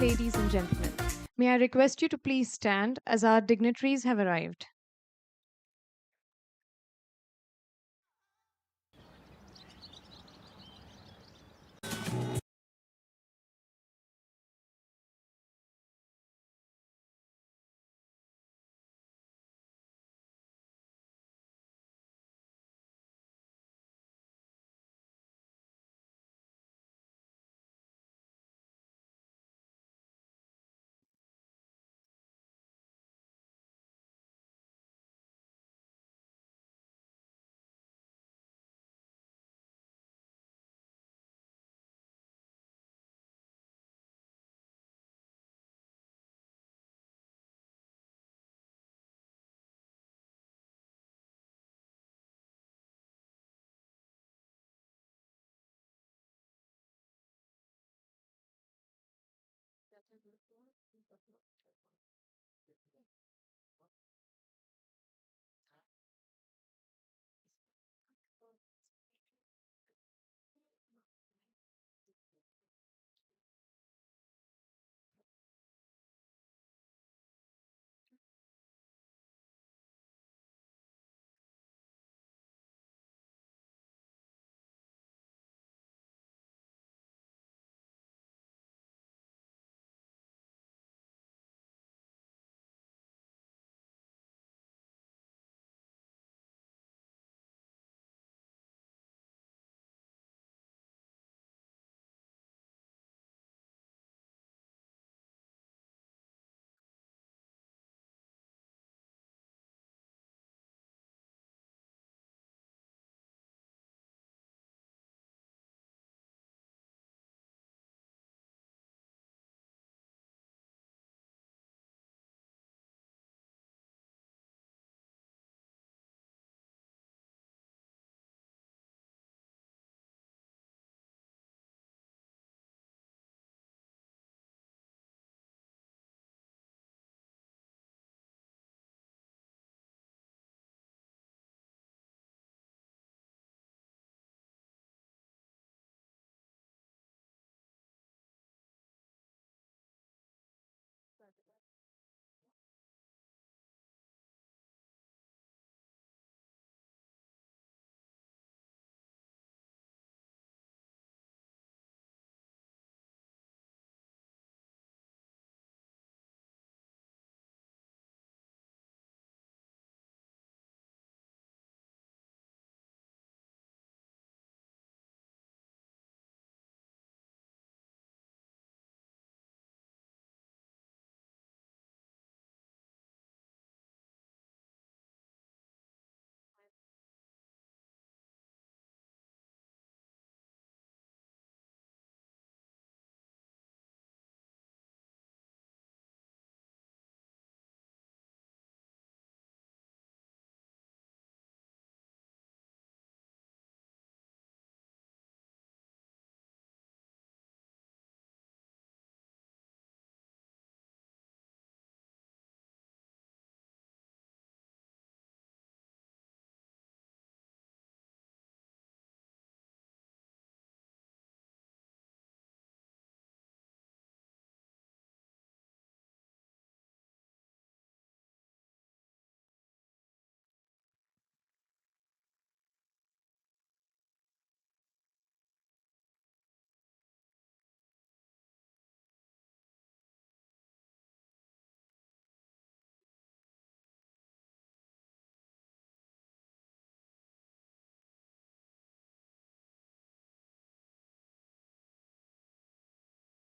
Ladies and gentlemen, may I request you to please stand as our dignitaries have arrived.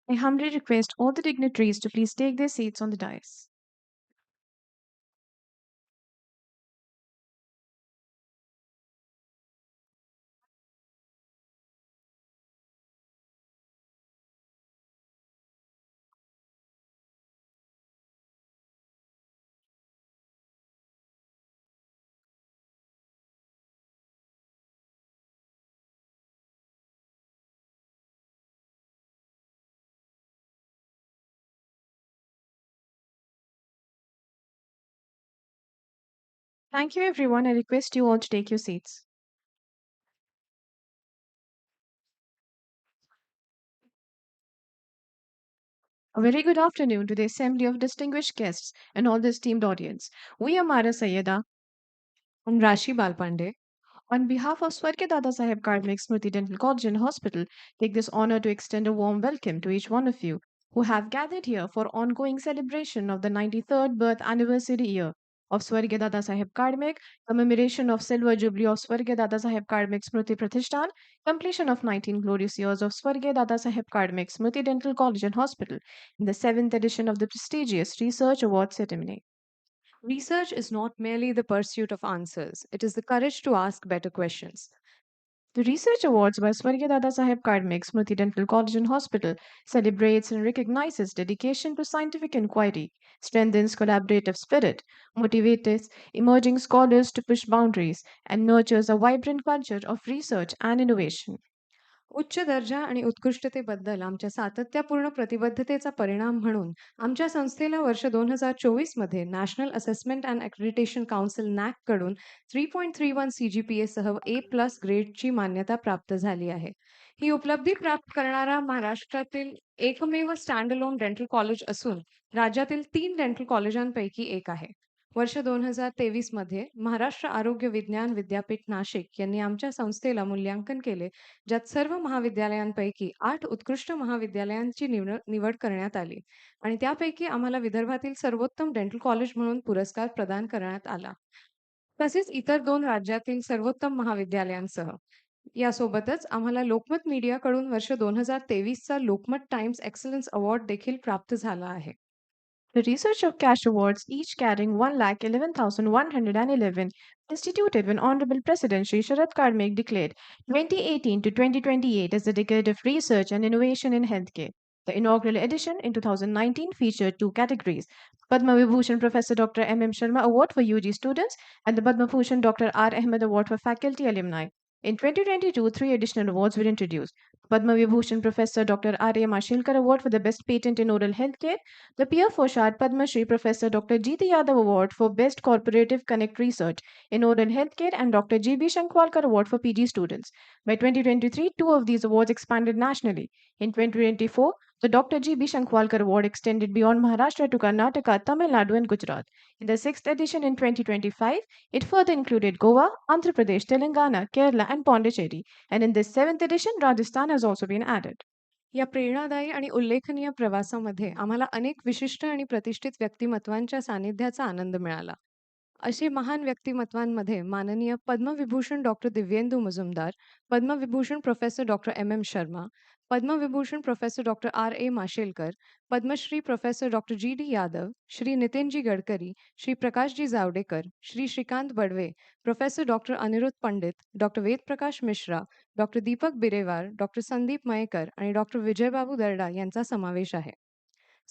I humbly request all the dignitaries to please take their seats on the dais. Thank you, everyone. I request you all to take your seats. A very good afternoon to the assembly of distinguished guests and all the esteemed audience. We are Mara Sayyeda and Rashi Balpande. On behalf of Swargiya Dadasaheb Kalmegh Smruti Dental College and Hospital, take this honor to extend a warm welcome to each one of you who have gathered here for ongoing celebration of the 93rd birth anniversary year of Swargiya Dadasaheb Kalmegh, commemoration of Silver Jubilee of Swargiya Dadasaheb Kalmegh Smruti Pratishthan, completion of 19 glorious years of Swargiya Dadasaheb Kalmegh Smruti Dental College and Hospital, in the 7th edition of the prestigious Research Award ceremony. Research is not merely the pursuit of answers, it is the courage to ask better questions. The Research Awards by Swargiya Dadasaheb Kalmegh Smruti Dental College and Hospital celebrates and recognizes dedication to scientific inquiry, strengthens collaborative spirit, motivates emerging scholars to push boundaries, and nurtures a vibrant culture of research and innovation. उच्च दर्जा आणि उत्कृष्टतेबद्दल आमच्या सातत्यपूर्ण प्रतिबद्धतेचा परिणाम म्हणून आमच्या संस्थेला वर्ष 2024 मध्ये National Assessment and Accreditation Council NAAC कडून 3.31 CGPA सह A+ ग्रेडची मान्यता प्राप्त झाली आहे. ही उपलब्धी प्राप्त करणारा महाराष्ट्रातील एकमेव स्टँड अलोन डेंटल कॉलेज असून राज्यातील 3 डेंटल कॉलेजांपैकी एक आहे. वर्ष 2023 मध्ये महाराष्ट्र आरोग्य विज्ञान विद्यापीठ नाशिक यांनी आमच्या संस्थेला मूल्यांकन केले, ज्यात सर्व महाविद्यालयांपैकी 8 उत्कृष्ट महाविद्यालयांची निवड करण्यात आली आणि त्यापैकी आम्हाला विदर्भातील सर्वोत्तम डेंटल कॉलेज म्हणून पुरस्कार प्रदान करण्यात आला. तसेच इतर 2 राज्यातील सर्वोत्तम महाविद्यालयांसह. यासोबतच आम्हाला लोकमत मीडियाकडून वर्ष 2023 चा लोकमत टाइम्स एक्सलन्स अवॉर्ड देखील प्राप्त झाला आहे. The Research of Cash Awards, each carrying 1,11,111, instituted when Honorable President Shri Sharad Karmik declared 2018 to 2028 as the decade of research and innovation in healthcare. The inaugural edition in 2019 featured two categories: Padma Vibhushan Professor Dr. M. Sharma Award for UG students and the Padma Bhushan Dr. R. Ahmed Award for faculty alumni. In 2022, three additional awards were introduced: Padma Vibhushan Professor Dr. R. A. Mashilkar Award for the Best Patent in Oral Healthcare, the Pierre Fauchard Padmashri Professor Dr. G.T. Yadav Award for Best Corporative Connect Research in Oral Healthcare, and Dr. G.B. Shankwalkar Award for PG students. By 2023, two of these awards expanded nationally. In 2024, the Dr. G.B. Shankwalkar Award extended beyond Maharashtra to Karnataka, Tamil Nadu, and Gujarat. In the sixth edition in 2025, it further included Goa, Andhra Pradesh, Telangana, Kerala, and Pondicherry. And in this seventh edition, Rajasthan has also been added. या प्रेरणादायी आणि उल्लेखनीय प्रवासामध्ये आम्हाला अनेक विशिष्ट आणि प्रतिष्ठित व्यक्तिमत्वांच्या सानिध्याचा आनंद मिळाला. असे महान व्यक्तिमत्वांमध्ये माननीय Padma Vibhushan doctor Divyendu Mujumdar, Padma Vibhushan professor doctor M.M. Sharma, Padma Vibhushan professor doctor R.A. Mashelkar, Padma Shri professor doctor G.D. Yadav, Shri Nitinji Gadkari, Shri Prakashji Javadekar, Shri Shrikant Badve, professor doctor Aniruddha Pandit, doctor Vedprakash Mishra, doctor Deepak Birewar, doctor Sandeep Mayekar आणि डॉक्टर विजयबाबू दर्डा यांचा समावेश आहे.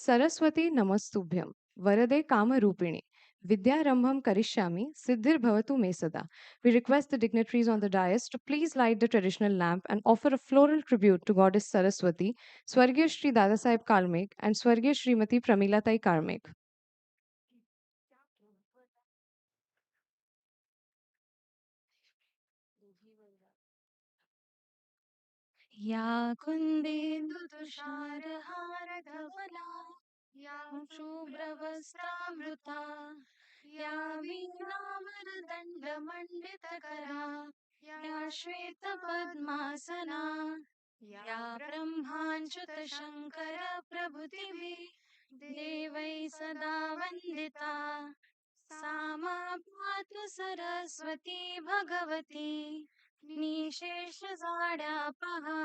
सरस्वती नमस्तुभ्यं वरदे कामरूपिणी विद्यारंभम करिष्यामि सिद्धिर्भवतु मे sada. We request the dignitaries on the dais to please light the traditional lamp and offer a floral tribute to Goddess Saraswati, Swargiya Shri Dadasaheb Kalmegh and Swargiya Shrimati Pramilatai Kalmegh. या कुन्देन्दु तुषारहार धवला या शुभ्रवस्त्रामृता या वीणावरदण्डमण्डितकरा या श्वेतपद्मासना या ब्रह्माच्युतशङ्कर प्रभृतिभिः देवैः सदा वन्दिता सा मा पातु सरस्वती भगवती निशेषजाड्यापहा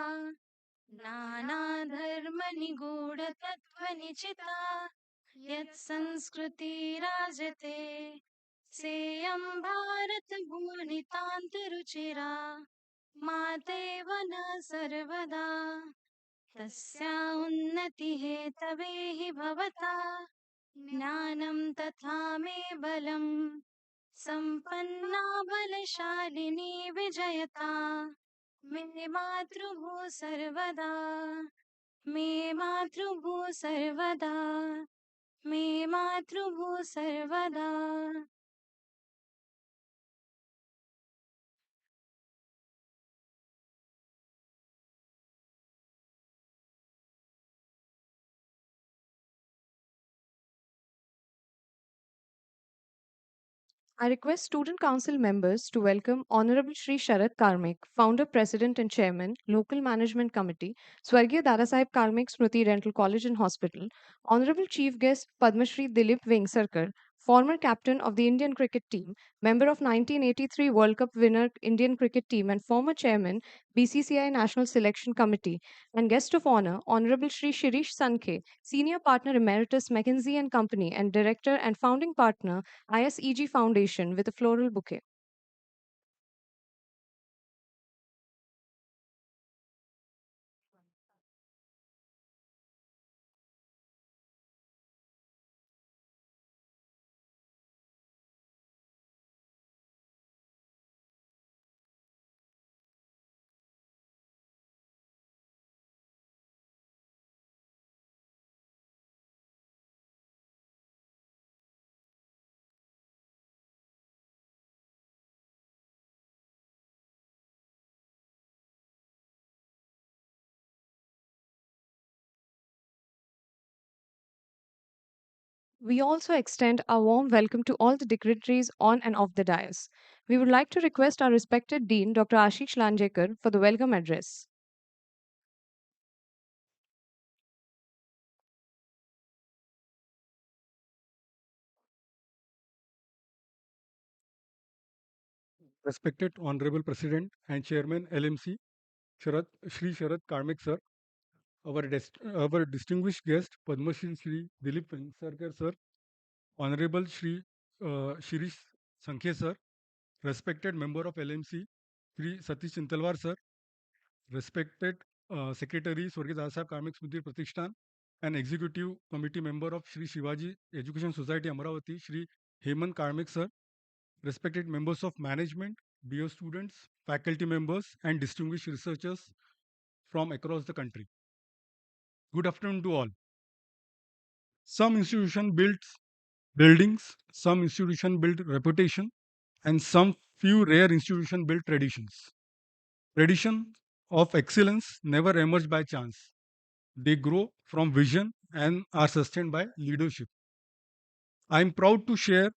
नानाधर्मनिगूढतत्त्वनिचिता यत्संस्कृतिराजते सेयं भारतभूनितान्तरुचिरा मातेव न सर्वदा तस्या उन्नतिहेतवे हि भवता ज्ञानं तथा मे बलम् सम्पन्ना बलशालिनी विजयता मे मातृभू सर्वदा मे मातृभू सर्वदा मे मातृभू सर्वदा. I request Student Council members to welcome Honorable Shri Sharad Karmik, Founder, President and Chairman, Local Management Committee, Swargiya Dadasaheb Karmik Smruti Dental College and Hospital, Honorable Chief Guest Padmashri Dilip Vengsarkar, former captain of the Indian cricket team, member of 1983 World Cup winner Indian cricket team and former chairman BCCI National Selection Committee, and guest of honor Honorable Shri Shirish Sankhe, Senior Partner Emeritus McKinsey and Company and Director and Founding Partner ISEG Foundation with a floral bouquet. We also extend a warm welcome to all the dignitaries on and off the dais. We would like to request our respected Dean, Dr. Ashish Lanjekar, for the welcome address. Respected Honorable President and Chairman LMC, Shri Sharad Karmik sir, our distinguished guest Padmashri Shri Dilip Vengsarkar sir, Honorable Shri Shirish Sankhe sir, respected member of LMC Shri Satish Chintalwar sir, respected Secretary Swargiya Dadasaheb Karmik Smruti Pratishthan, and Executive Committee member of Shri Shivaji Education Society Amravati Shri Hemant Karmik sir, respected members of management, dear students, faculty members, and distinguished researchers from across the country. Good afternoon to all. Some institution builds buildings, some institution build reputation, and some few rare institution build traditions. Tradition of excellence never emerge by chance. They grow from vision and are sustained by leadership. I am proud to share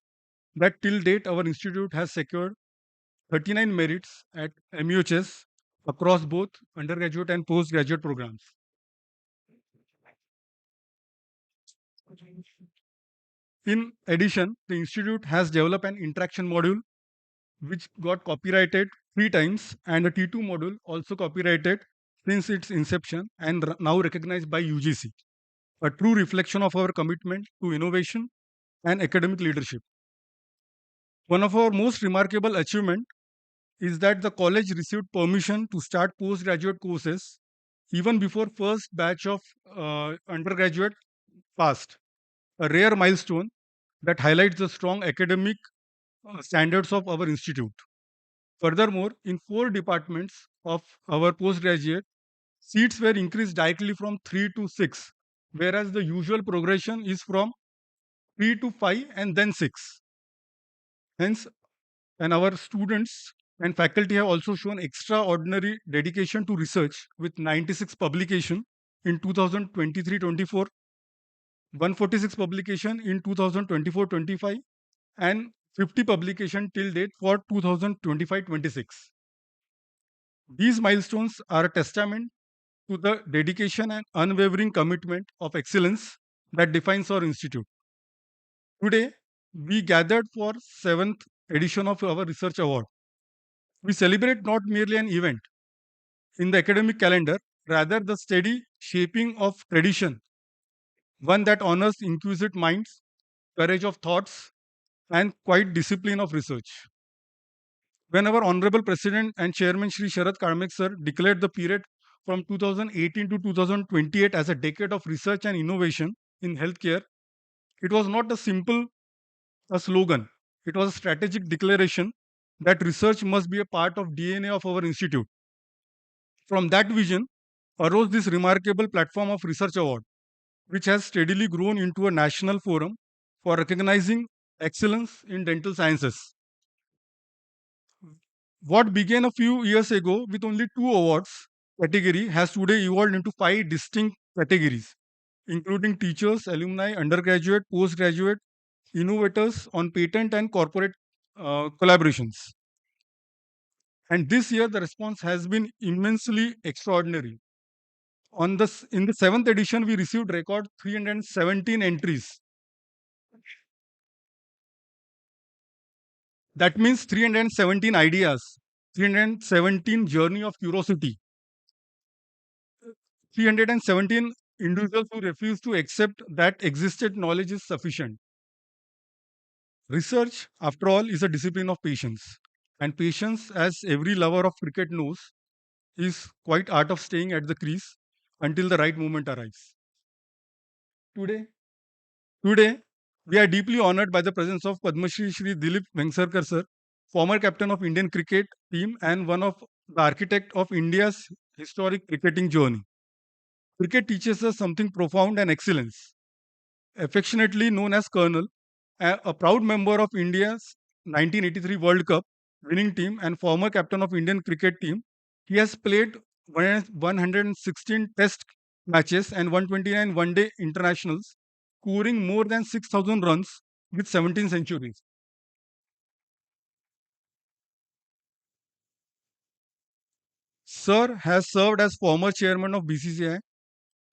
that till date our institute has secured 39 merits at MUHS across both undergraduate and postgraduate programs. In addition, the institute has developed an interaction module which got copyrighted 3 times, and a T2 module also copyrighted since its inception and now recognized by UGC. A true reflection of our commitment to innovation and academic leadership. One of our most remarkable achievement is that the college received permission to start postgraduate courses even before first batch of undergraduate passed, a rare milestone that highlights the strong academic standards of our institute. Furthermore, in 4 departments of our postgraduate, seats were increased directly from 3 to 6, whereas the usual progression is from 3 to 5 and then 6. Hence, and our students and faculty have also shown extraordinary dedication to research with 96 publication in 2023-24, 146 publication in 2024-25, and 50 publication till date for 2025-26. These milestones are a testament to the dedication and unwavering commitment of excellence that defines our institute. Today, we gathered for 7th edition of our research award. We celebrate not merely an event in the academic calendar, rather the steady shaping of tradition, one that honors inquisitive minds, courage of thoughts, and quiet discipline of research. When our Honorable President and Chairman Shri Sharad Karmik sir declared the period from 2018 to 2028 as a decade of research and innovation in healthcare, it was not a simple a slogan. It was a strategic declaration that research must be a part of DNA of our institute. From that vision arose this remarkable platform of research award, which has steadily grown into a national forum for recognizing excellence in dental sciences. What began a few years ago with only 2 awards category has today evolved into 5 distinct categories, including teachers, alumni, undergraduate, postgraduate, innovators on patent and corporate collaborations. And this year, the response has been immensely extraordinary. In the seventh edition, we received record 317 entries. That means 317 ideas, 317 journey of curiosity, 317 individuals who refuse to accept that existed knowledge is sufficient. Research, after all, is a discipline of patience. And patience, as every lover of cricket knows, is quite art of staying at the crease until the right moment arrives. Today, Today, we are deeply honored by the presence of Padmashri Shri Dilip Vengsarkar sir, former captain of Indian cricket team and one of the architect of India's historic cricketing journey. Cricket teaches us something profound and excellence. Affectionately known as Colonel, a proud member of India's 1983 World Cup winning team and former captain of Indian cricket team, he has played 116 test matches and 129 one-day internationals, scoring more than 6,000 runs with 17 centuries. Sir has served as former chairman of BCCI,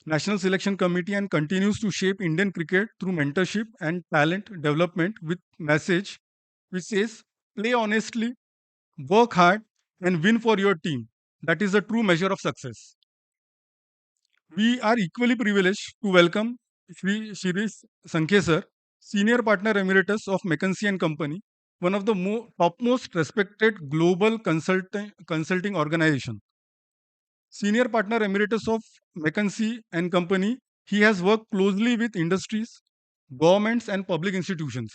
National Selection Committee, and continues to shape Indian cricket through mentorship and talent development with message which says play honestly, work hard, and win for your team. That is the true measure of success. We are equally privileged to welcome Shri Shirish Sankhe sir, Senior Partner Emeritus of McKinsey and Company, one of the topmost respected global consulting organization. Senior Partner Emeritus of McKinsey and Company, he has worked closely with industries, governments, and public institutions,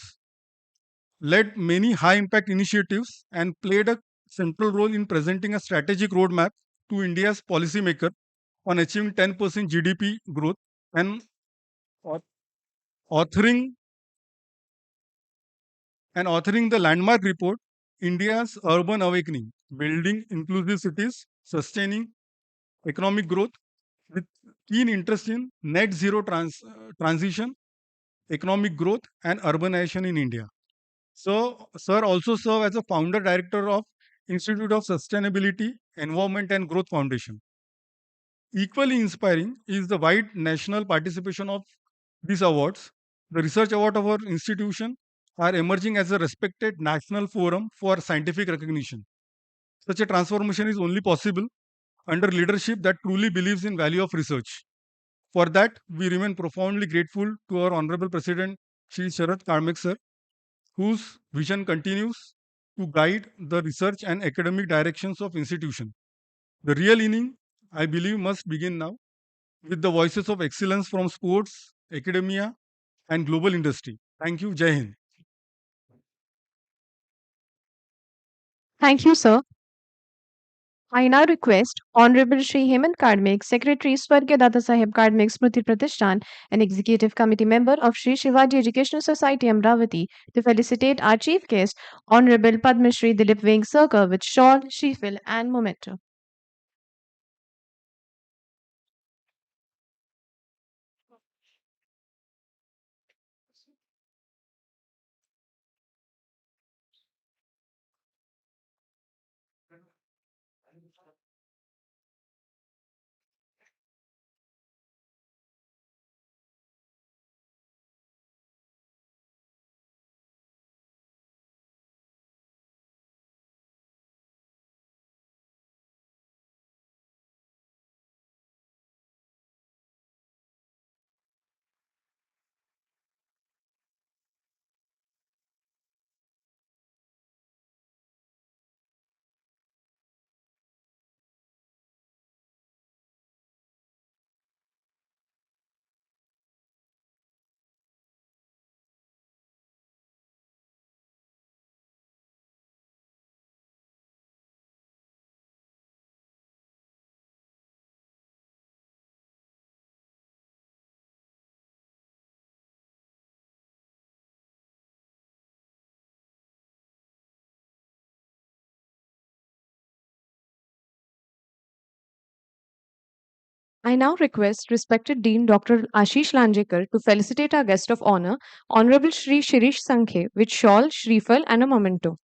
led many high impact initiatives, and played a central role in presenting a strategic roadmap to India's policymaker on achieving 10% GDP growth and au- authoring authoring the landmark report India's Urban Awakening, Building Inclusive Cities, Sustaining Economic Growth, with keen interest in net zero transition, economic growth, and urbanization in India. So, sir also serve as a founder director of Institute of Sustainability, Environment and Growth Foundation. Equally inspiring is the wide national participation of these awards. The research award of our institution are emerging as a respected national forum for scientific recognition. Such a transformation is only possible under leadership that truly believes in value of research. For that, we remain profoundly grateful to our Honorable President, Shri Sharad Kalmegh sir, whose vision continues to guide the research and academic directions of institution. The real inning, I believe, must begin now with the voices of excellence from sports, academia, and global industry. Thank you. Jai Hind. Thank you, sir. I now request Honorable Shri Hemant Kadmik, Secretary Swargiya Dadasaheb Kadmik Smruti Pratishthan, and Executive Committee member of Shri Shivaji Educational Society Amravati, to felicitate our chief guest, Honorable Padmashri Dilip Vengsarkar, with shawl, shrieful, and memento. I now request respected Dean Dr. Ashish Lanjekar to felicitate our guest of honor, Honorable Shri Shirish Sankhe, with shawl, shrieful, and a memento.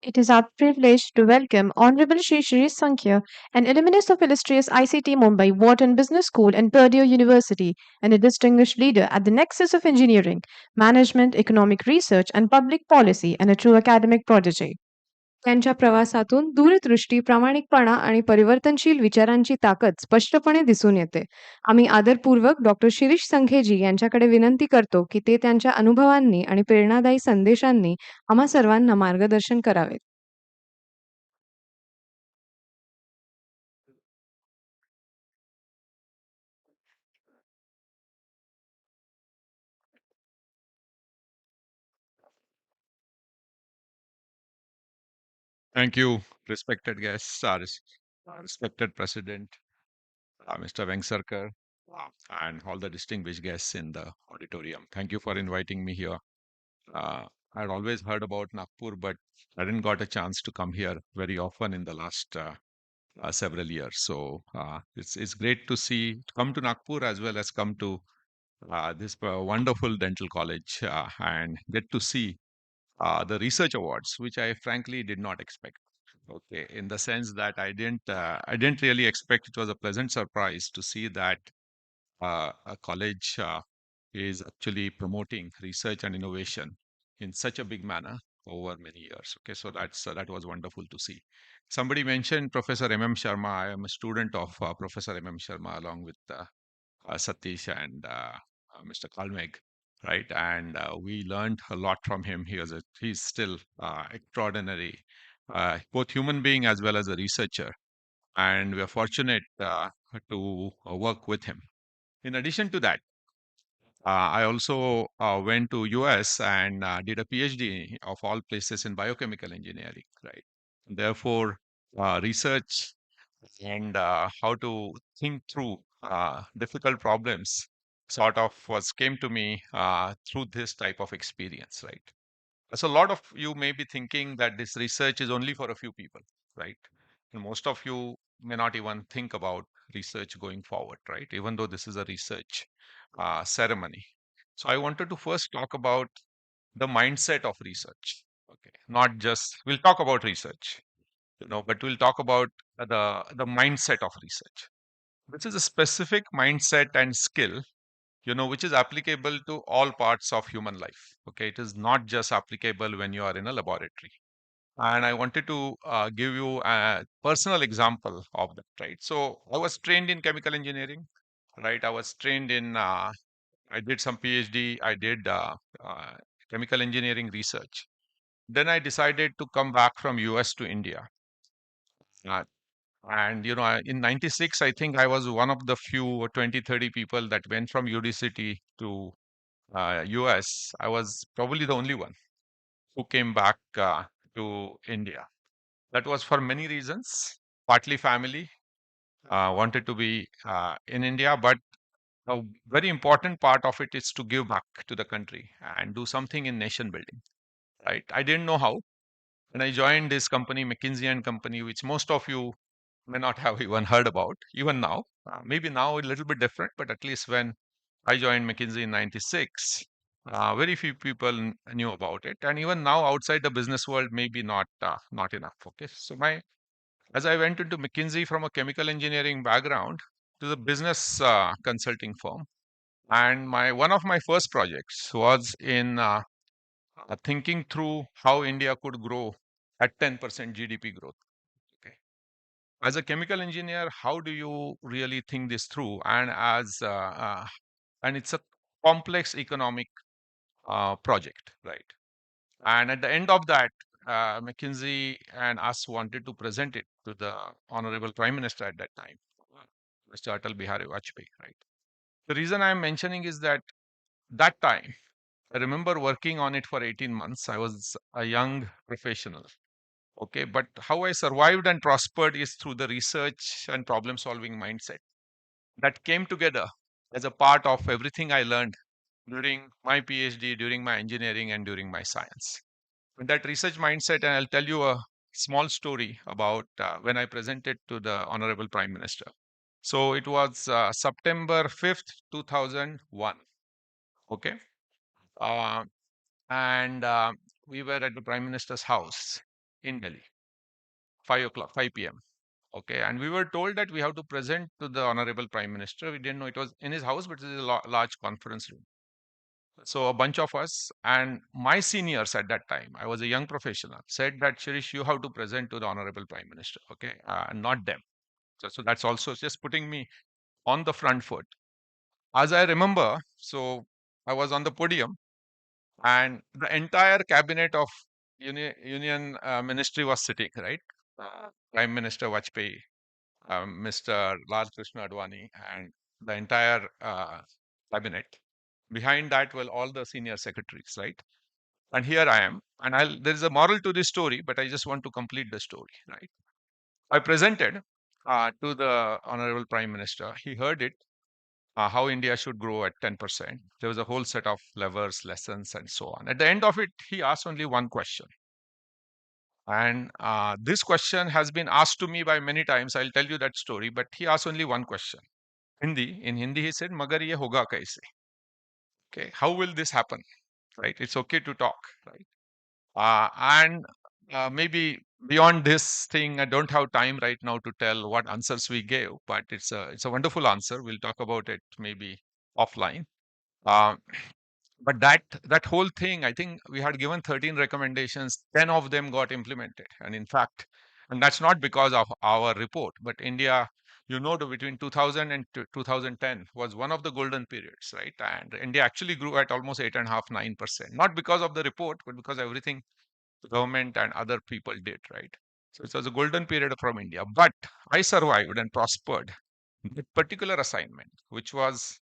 It is our privilege to welcome Honorable Shri Sankhya, an alumnus of illustrious ICT Mumbai Wharton Business School and Purdue University, and a distinguished leader at the nexus of engineering, management, economic research, and public policy, and a true academic prodigy. त्यांच्या प्रवासातून दूरदृष्टी, प्रामाणिकपणा आणि परिवर्तनशील विचारांची ताकद स्पष्टपणे दिसून येते. आम्ही आदरपूर्वक डॉक्टर शिरीष संघेजी यांच्याकडे विनंती करतो की ते त्यांच्या अनुभवांनी आणि प्रेरणादायी संदेशांनी आम्हा सर्वांना मार्गदर्शन करावे. Thank you, respected guests, respected President, Mr. Vengsarkar, and all the distinguished guests in the auditorium. Thank you for inviting me here. I'd always heard about Nagpur, but I didn't got a chance to come here very often in the last several years. So it's great to come to Nagpur as well as come to this wonderful dental college and get to see the research awards, which I frankly did not expect. Okay, in the sense that I didn't really expect. It was a pleasant surprise to see that a college is actually promoting research and innovation in such a big manner over many years. Okay, so that was wonderful to see. Somebody mentioned Professor M.M. Sharma. I am a student of Professor M.M. Sharma along with Satish and Mr. Kalmegh, right? And we learned a lot from him. He's still extraordinary, both human being as well as a researcher. And we are fortunate to work with him. In addition to that, I also went to US and did a PhD of all places in biochemical engineering, right? Therefore, research and how to think through difficult problems sort of was came to me through this type of experience, right? So a lot of you may be thinking that this research is only for a few people, right? And most of you may not even think about research going forward, right? Even though this is a research ceremony. So I wanted to first talk about the mindset of research. Okay, not just we'll talk about research, but we'll talk about the mindset of research. This is a specific mindset and skill, which is applicable to all parts of human life. Okay, it is not just applicable when you are in a laboratory. And I wanted to give you a personal example of that, right? So I was trained in chemical engineering, right? I was trained in, I did some PhD, I did chemical engineering research. Then I decided to come back from US to India. Uh, and in 96, I think I was one of the few 20, 30 people that went from UDCT to US. I was probably the only one who came back to India. That was for many reasons, partly family, wanted to be in India, but a very important part of it is to give back to the country and do something in nation building, right? I didn't know how. And I joined this company, McKinsey and Company, which most of you may not have even heard about, even now. Maybe now a little bit different, but at least when I joined McKinsey in 96, very few people knew about it. And even now outside the business world, maybe not enough. Okay. So as I went into McKinsey from a chemical engineering background to the business consulting firm, and one of my first projects was in thinking through how India could grow at 10% GDP growth. Okay. As a chemical engineer, how do you really think this through? And it's a complex economic project, right? And at the end of that, McKinsey and us wanted to present it to the Honorable Prime Minister at that time, Mr. Atal Bihari Vajpayee, right? The reason I'm mentioning is that time, I remember working on it for 18 months. I was a young professional. Okay, but how I survived and prospered is through the research and problem solving mindset that came together as a part of everything I learned during my PhD, during my engineering, and during my science. With that research mindset, and I'll tell you a small story about when I presented to the Honorable Prime Minister. So it was September 5th, 2001. Okay. Uh, and we were at the Prime Minister's house in Delhi, 5 o'clock, 5 p.m. Okay, and we were told that we have to present to the Honorable Prime Minister. We didn't know it was in his house, but it is a large conference room. So a bunch of us and my seniors at that time, I was a young professional, said that Shirish, you have to present to the Honorable Prime Minister, okay, not them. So that's also just putting me on the front foot. As I remember, so I was on the podium, and the entire cabinet of Union Ministry was sitting, right? Prime Minister Vajpayee, Mr. Lal Krishna Advani, and the entire cabinet. Behind that were all the senior secretaries, right? And here I am, and there is a moral to this story, but I just want to complete the story, right? I presented to the Honorable Prime Minister. He heard it, how India should grow at 10%. There was a whole set of levers, lessons, and so on. At the end of it, he asked only one question. And this question has been asked to me by many times. I'll tell you that story, but he asked only one question. In Hindi, he said, Magar ye hoga kaise? Okay, how will this happen? Right? It's okay to talk, right? And maybe beyond this thing, I don't have time right now to tell what answers we gave, but it's a wonderful answer. We'll talk about it maybe offline. Uh, but that whole thing, I think we had given 13 recommendations, 10 of them got implemented. And in fact, and that's not because of our report, but India, between 2000 and 2010 was one of the golden periods, right? And India actually grew at almost 8.5, 9%, not because of the report, but because everything the government and other people did, right? So it was a golden period from India. But I survived and prospered that particular assignment, which was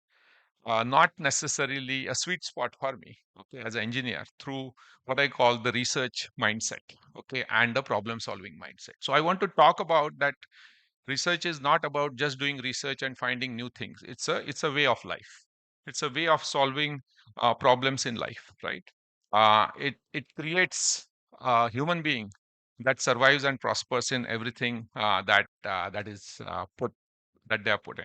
not necessarily a sweet spot for me, okay, as an engineer, through what I call the research mindset, okay, and the problem solving mindset. So I want to talk about that. Research is not about just doing research and finding new things. It's a way of life. It's a way of solving problems in life, right? It creates a human being that survives and prospers in everything that is put that they are put in,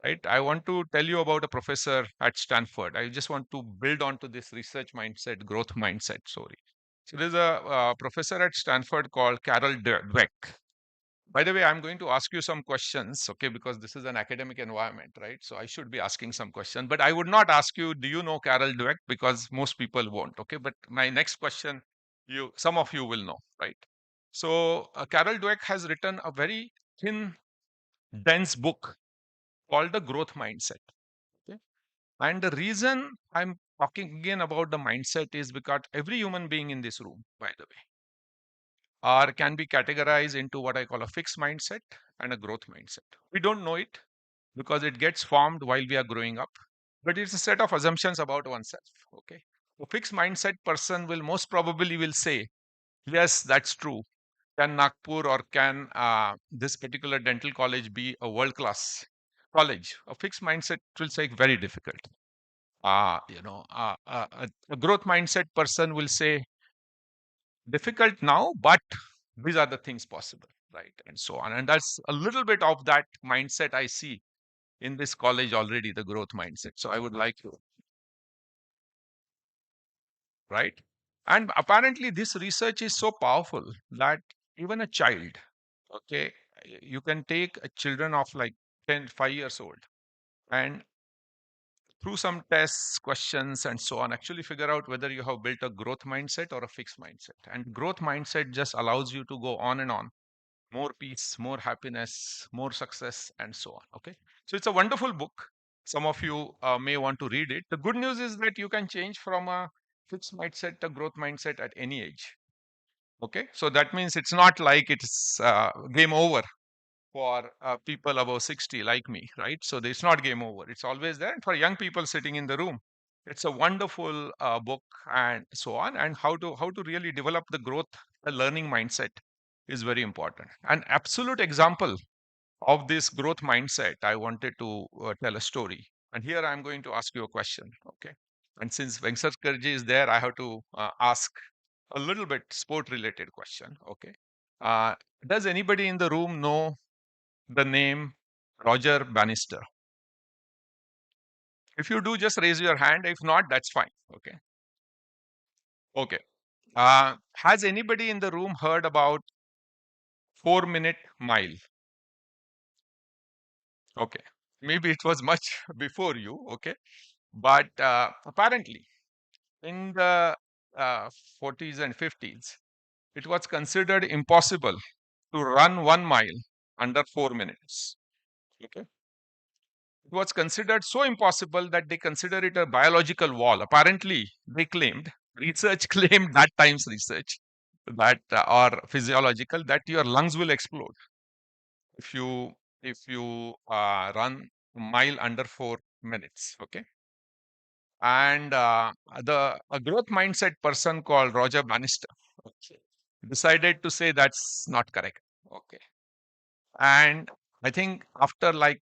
right? I want to tell you about a professor at Stanford. I just want to build onto this research mindset, growth mindset story. So there's a professor at Stanford called Carol Dweck. By the way, I'm going to ask you some questions, okay, because this is an academic environment, right? So I should be asking some questions, but I would not ask you, do you know Carol Dweck? Because most people won't, okay? But my next question, some of you will know, right? So Carol Dweck has written a very thin, dense book called The Growth Mindset. Okay? And the reason I'm talking again about the mindset is because every human being in this room, by the way, can be categorized into what I call a fixed mindset and a growth mindset. We don't know it because it gets formed while we are growing up, but it's a set of assumptions about oneself. Okay, a fixed mindset person will most probably will say, yes, that's true. Can Nagpur or can this particular dental college be a world class college? A fixed mindset will say very difficult. A growth mindset person will say difficult now, but these are the things possible, right? And so on. And that's a little bit of that mindset I see in this college already, the growth mindset. So I would like to, right? And apparently, this research is so powerful that even a child, okay, you can take a children of like 10, 5 years old, and through some tests, questions, and so on, actually figure out whether you have built a growth mindset or a fixed mindset. And growth mindset just allows you to go on and on, more peace, more happiness, more success, and so on. Okay. So it's a wonderful book. Some of you may want to read it. The good news is that you can change from a fixed mindset to growth mindset at any age. Okay. So that means it's not like it's game over for people above 60 like me, right? So it's not game over. It's always there. And for young people sitting in the room, it's a wonderful book and so on. And how to really develop the growth, the learning mindset is very important. An absolute example of this growth mindset, I wanted to tell a story. And here I'm going to ask you a question. Okay. And since Vengsarkar ji is there, I have to ask a little bit sport related question. Okay. Uh, does anybody in the room know the name Roger Bannister? If you do, just raise your hand. If not, that's fine. Okay. Okay. Has anybody in the room heard about 4-minute mile? Okay, maybe it was much before you. Okay, but apparently in the 40s and 50s, it was considered impossible to run 1 mile under 4 minutes. Okay, it was considered so impossible that they consider it a biological wall. Apparently, they claimed, research claimed that time's research, that or physiological, that your lungs will explode if you run a mile under 4 minutes. Okay, and the a growth mindset person called Roger Bannister, okay, decided to say that's not correct. Okay, and I think after like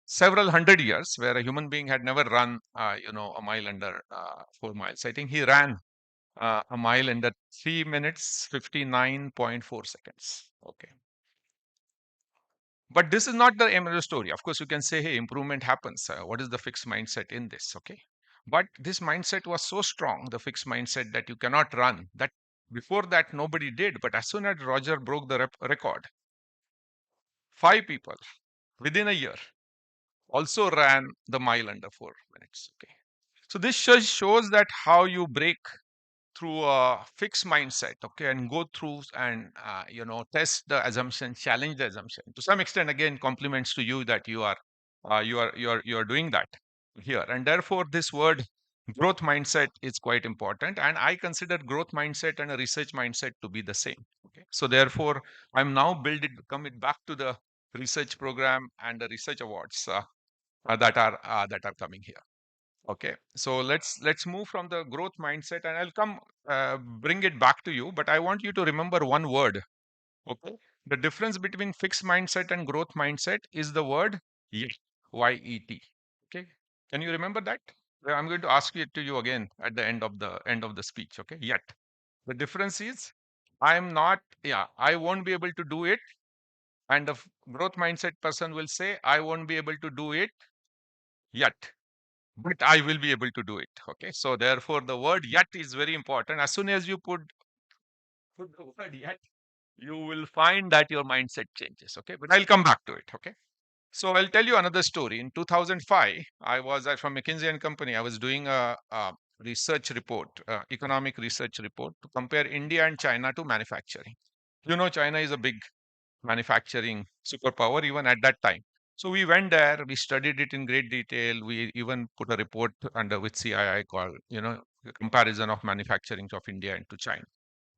several hundred years, where a human being had never run, a mile under 4 miles, I think he ran a mile under 3 minutes 59.4 seconds. Okay, but this is not the end of the story. Of course, you can say, hey, improvement happens. What is the fixed mindset in this? Okay. But this mindset was so strong, the fixed mindset, that you cannot run. That before that, nobody did. But as soon as Roger broke the record, 5 people within a year also ran the mile under 4 minutes. Okay. So this shows that how you break through a fixed mindset, okay, and go through and test the assumption, challenge the assumption. To some extent, again, compliments to you that you are doing that here, and therefore this word growth mindset is quite important. And I consider growth mindset and a research mindset to be the same. Okay, so therefore I'm now coming back to the research program and the research awards that are coming here. Okay, so let's move from the growth mindset, and I'll come bring it back to you. But I want you to remember one word. Okay, the difference between fixed mindset and growth mindset is the word yet. Y-E-T. Okay, can you remember that? Well, I'm going to ask it to you again at the end of the speech. Okay, yet the difference is I'm not. Yeah, I won't be able to do it, and the growth mindset person will say I won't be able to do it yet, but I will be able to do it. Okay. So therefore, the word yet is very important. As soon as you put the word yet, you will find that your mindset changes. Okay. But I'll come back to it. Okay. So I'll tell you another story. In 2005, I was from McKinsey and Company. I was doing a research report, economic research report, to compare India and China to manufacturing. China is a big manufacturing superpower even at that time. So we went there, we studied it in great detail. We even put a report under with CII called, the comparison of manufacturing of India and to China.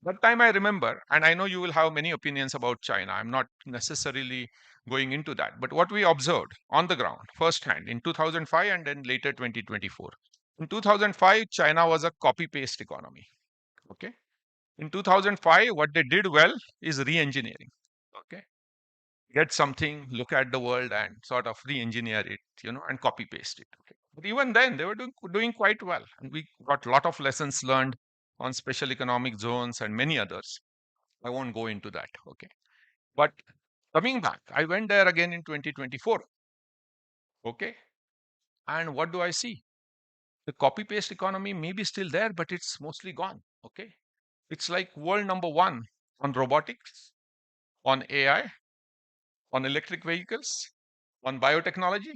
That time I remember, and I know you will have many opinions about China. I'm not necessarily going into that. But what we observed on the ground, firsthand, in 2005 and then later 2024. In 2005, China was a copy paste economy. Okay. In 2005, what they did well is re engineering. Okay, get something, look at the world and sort of re-engineer it, and copy paste it. Okay. But even then, they were doing quite well, and we got a lot of lessons learned on special economic zones and many others. I won't go into that. Okay, but coming back, I went there again in 2024. Okay, and what do I see? The copy paste economy may be still there, but it's mostly gone. Okay, it's like world number one on robotics, on AI, on electric vehicles, on biotechnology,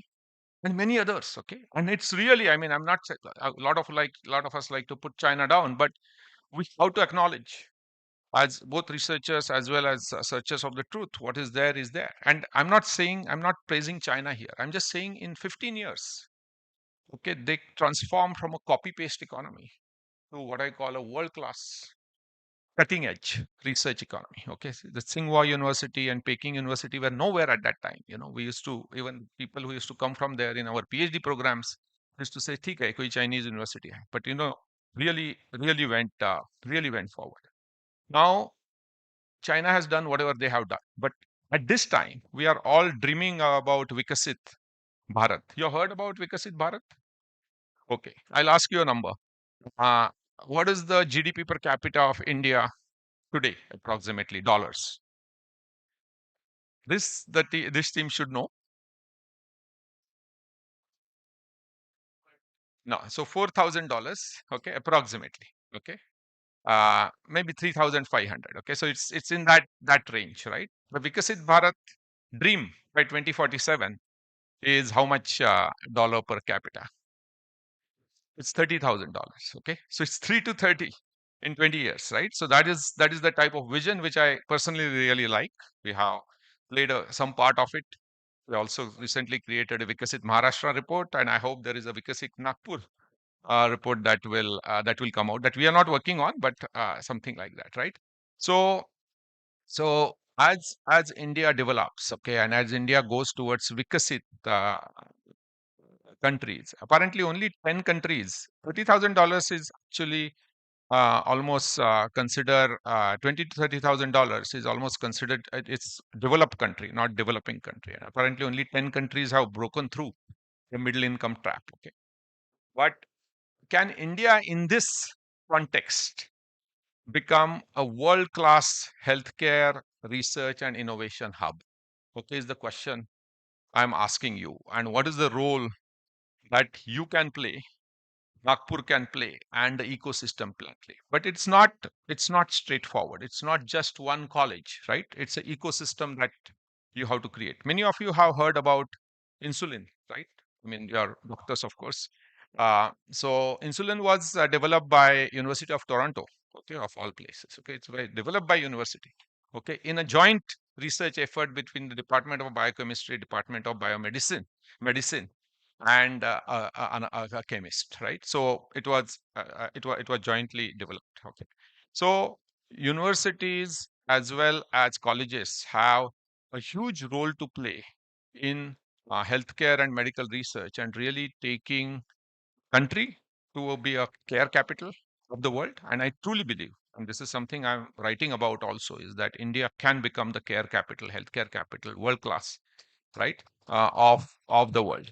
and many others. Okay, and it's really, I mean, I'm not a lot of us like to put China down, but we have to acknowledge, as both researchers as well as searchers of the truth, what is there. And I'm not praising China here. I'm just saying in 15 years, okay, they transformed from a copy paste economy to what I call a world class cutting edge research economy. Okay, so the Tsinghua University and Peking University were nowhere at that time. We used to, even people who used to come from there in our PhD programs used to say, "ठीक है, कोई Chinese university hai." But really went forward. Now China has done whatever they have done, but at this time we are all dreaming about Vikasit Bharat. You heard about Vikasit Bharat? Okay, I'll ask you a number. Uh, what is the GDP per capita of India today, approximately dollars? This team should know. No, so $4,000. Okay, approximately. Okay, maybe 3,500. Okay, so it's in that range, right? The Vikasit Bharat dream by 2047 is how much dollar per capita? It's $30,000. Okay, so it's 3 to 30 in 20 years, right? So that is the type of vision which I personally really like. We have played some part of it. We also recently created a Vikasit Maharashtra report, and I hope there is a Vikasit Nagpur report that will come out, that we are not working on, but something like that, right? So as India develops, okay, and as India goes towards Vikasit countries, apparently only 10 countries, $30,000 is actually almost consider $20 to $30,000 is almost considered it's developed country, not developing country. And apparently only 10 countries have broken through the middle income trap. Okay, but can India in this context become a world class healthcare research and innovation hub? Okay, is the question I'm asking you. And what is the role that you can play, Nagpur can play, and the ecosystem can play? But it's not straightforward. It's not just one college, right? It's an ecosystem that you have to create. Many of you have heard about insulin, right? I mean, your doctors, of course. So insulin was developed by University of Toronto, okay, of all places. Okay, it's developed by university, okay, in a joint research effort between the Department of Biochemistry, Department of Medicine, and a chemist, right? So it was jointly developed. Okay, so universities as well as colleges have a huge role to play in healthcare and medical research, and really taking country to be a care capital of the world. And I truly believe, and this is something I'm writing about also, is that India can become the care capital, healthcare capital, world class, right, of the world.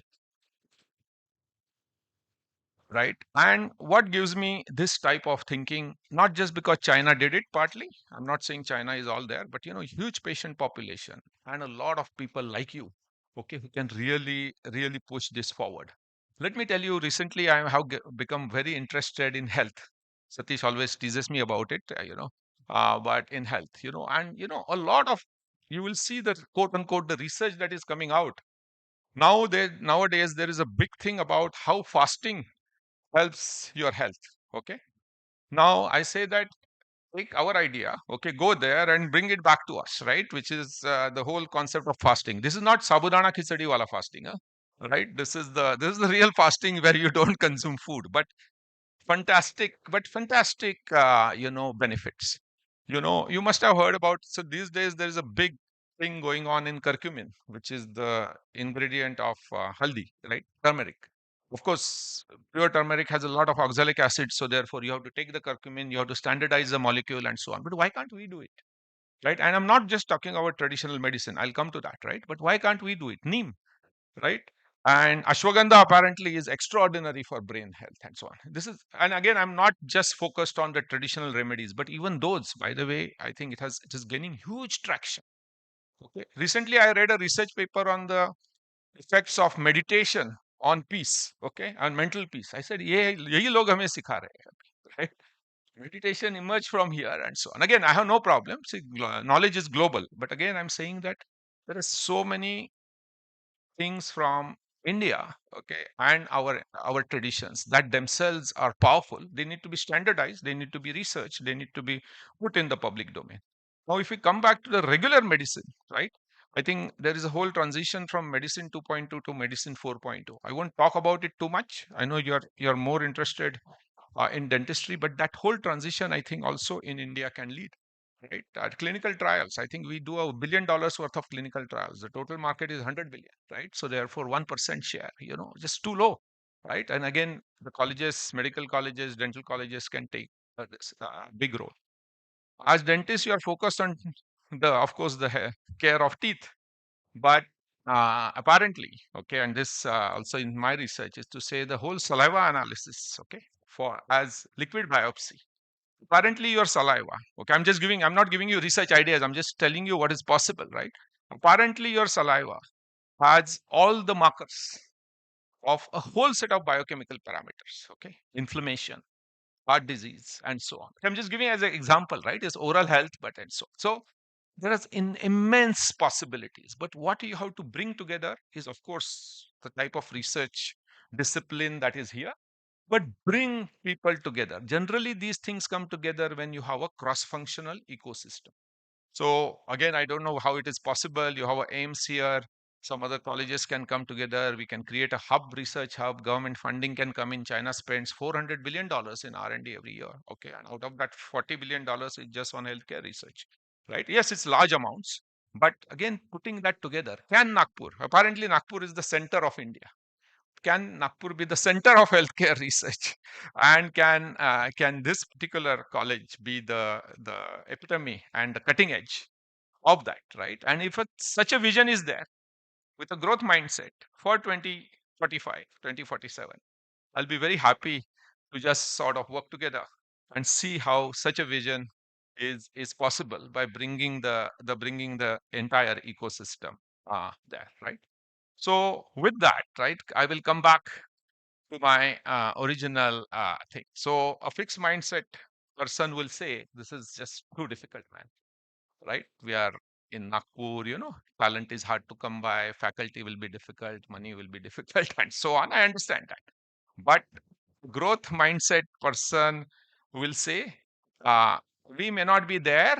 Right. And what gives me this type of thinking, not just because China did it partly, I'm not saying China is all there, but huge patient population and a lot of people like you, okay, who can really, really push this forward. Let me tell you, recently I have become very interested in health. Satish always teases me about it, but in health, and a lot of, you will see the quote unquote the research that is coming out. Nowadays there is a big thing about how fasting helps your health. Okay. Now I say that, take our idea, okay, go there and bring it back to us, right? Which is the whole concept of fasting. This is not sabudana khichdi wala fasting, huh? Right? This is the real fasting where you don't consume food, but fantastic, benefits. You must have heard about. So these days there is a big thing going on in curcumin, which is the ingredient of haldi, right? Turmeric. Of course, pure turmeric has a lot of oxalic acid, so therefore you have to take the curcumin, you have to standardize the molecule and so on. But why can't we do it? Right? And I'm not just talking about traditional medicine. I'll come to that, right? But why can't we do it? Neem, right? And ashwagandha apparently is extraordinary for brain health and so on. This is, and again, I'm not just focused on the traditional remedies, but even those, by the way, I think it is gaining huge traction. Okay. Recently, I read a research paper on the effects of meditation on peace, okay, on mental peace. I said, ये यही लोग हमें सिखा रहे हैं, right? Meditation emerged from here and so on. Again, I have no problem. See, knowledge is global, but again, I'm saying that there are so many things from India, okay, and our traditions that themselves are powerful. They need to be standardized, they need to be researched, they need to be put in the public domain. Now, if we come back to the regular medicine, right, I think there is a whole transition from medicine 2.2 to medicine 4.0. I won't talk about it too much. I know you're more interested in dentistry, but that whole transition, I think, also in India can lead. Right, clinical trials. I think we do $1 billion worth of clinical trials. The total market is 100 billion, right? So therefore, 1% share, just too low, right? And again, the colleges, medical colleges, dental colleges can take this big role. As dentists, you are focused on of course, the care of teeth, but apparently, okay, and this also in my research is to say the whole saliva analysis, okay, for as liquid biopsy. Apparently, your saliva, okay, I'm not giving you research ideas, I'm just telling you what is possible, right? Apparently, your saliva has all the markers of a whole set of biochemical parameters, okay, inflammation, heart disease, and so on. I'm just giving as an example, right? It's oral health, but and so. So there is immense possibilities. But what you have to bring together is, of course, the type of research discipline that is here, but bring people together. Generally, these things come together when you have a cross-functional ecosystem. So again, I don't know how it is possible. You have aims here. Some other colleges can come together. We can create a hub, research hub. Government funding can come in. China spends $400 billion in R&D every year. Okay, and out of that, $40 billion is just on healthcare research, right? Yes, it's large amounts, but again, putting that together, can Nagpur? Apparently, Nagpur is the center of India. Can Nagpur be the center of healthcare research? And can this particular college be the epitome and the cutting edge of that, right? And if such a vision is there with a growth mindset for 2045, 2047, I'll be very happy to just sort of work together and see how such a vision is possible by bringing the entire ecosystem there, right? So with that, right, I will come back to my original thing. So a fixed mindset person will say, this is just too difficult, man, right? We are in Nagpur, talent is hard to come by, faculty will be difficult, money will be difficult, and so on. I understand that. But growth mindset person will say, uh, we may not be there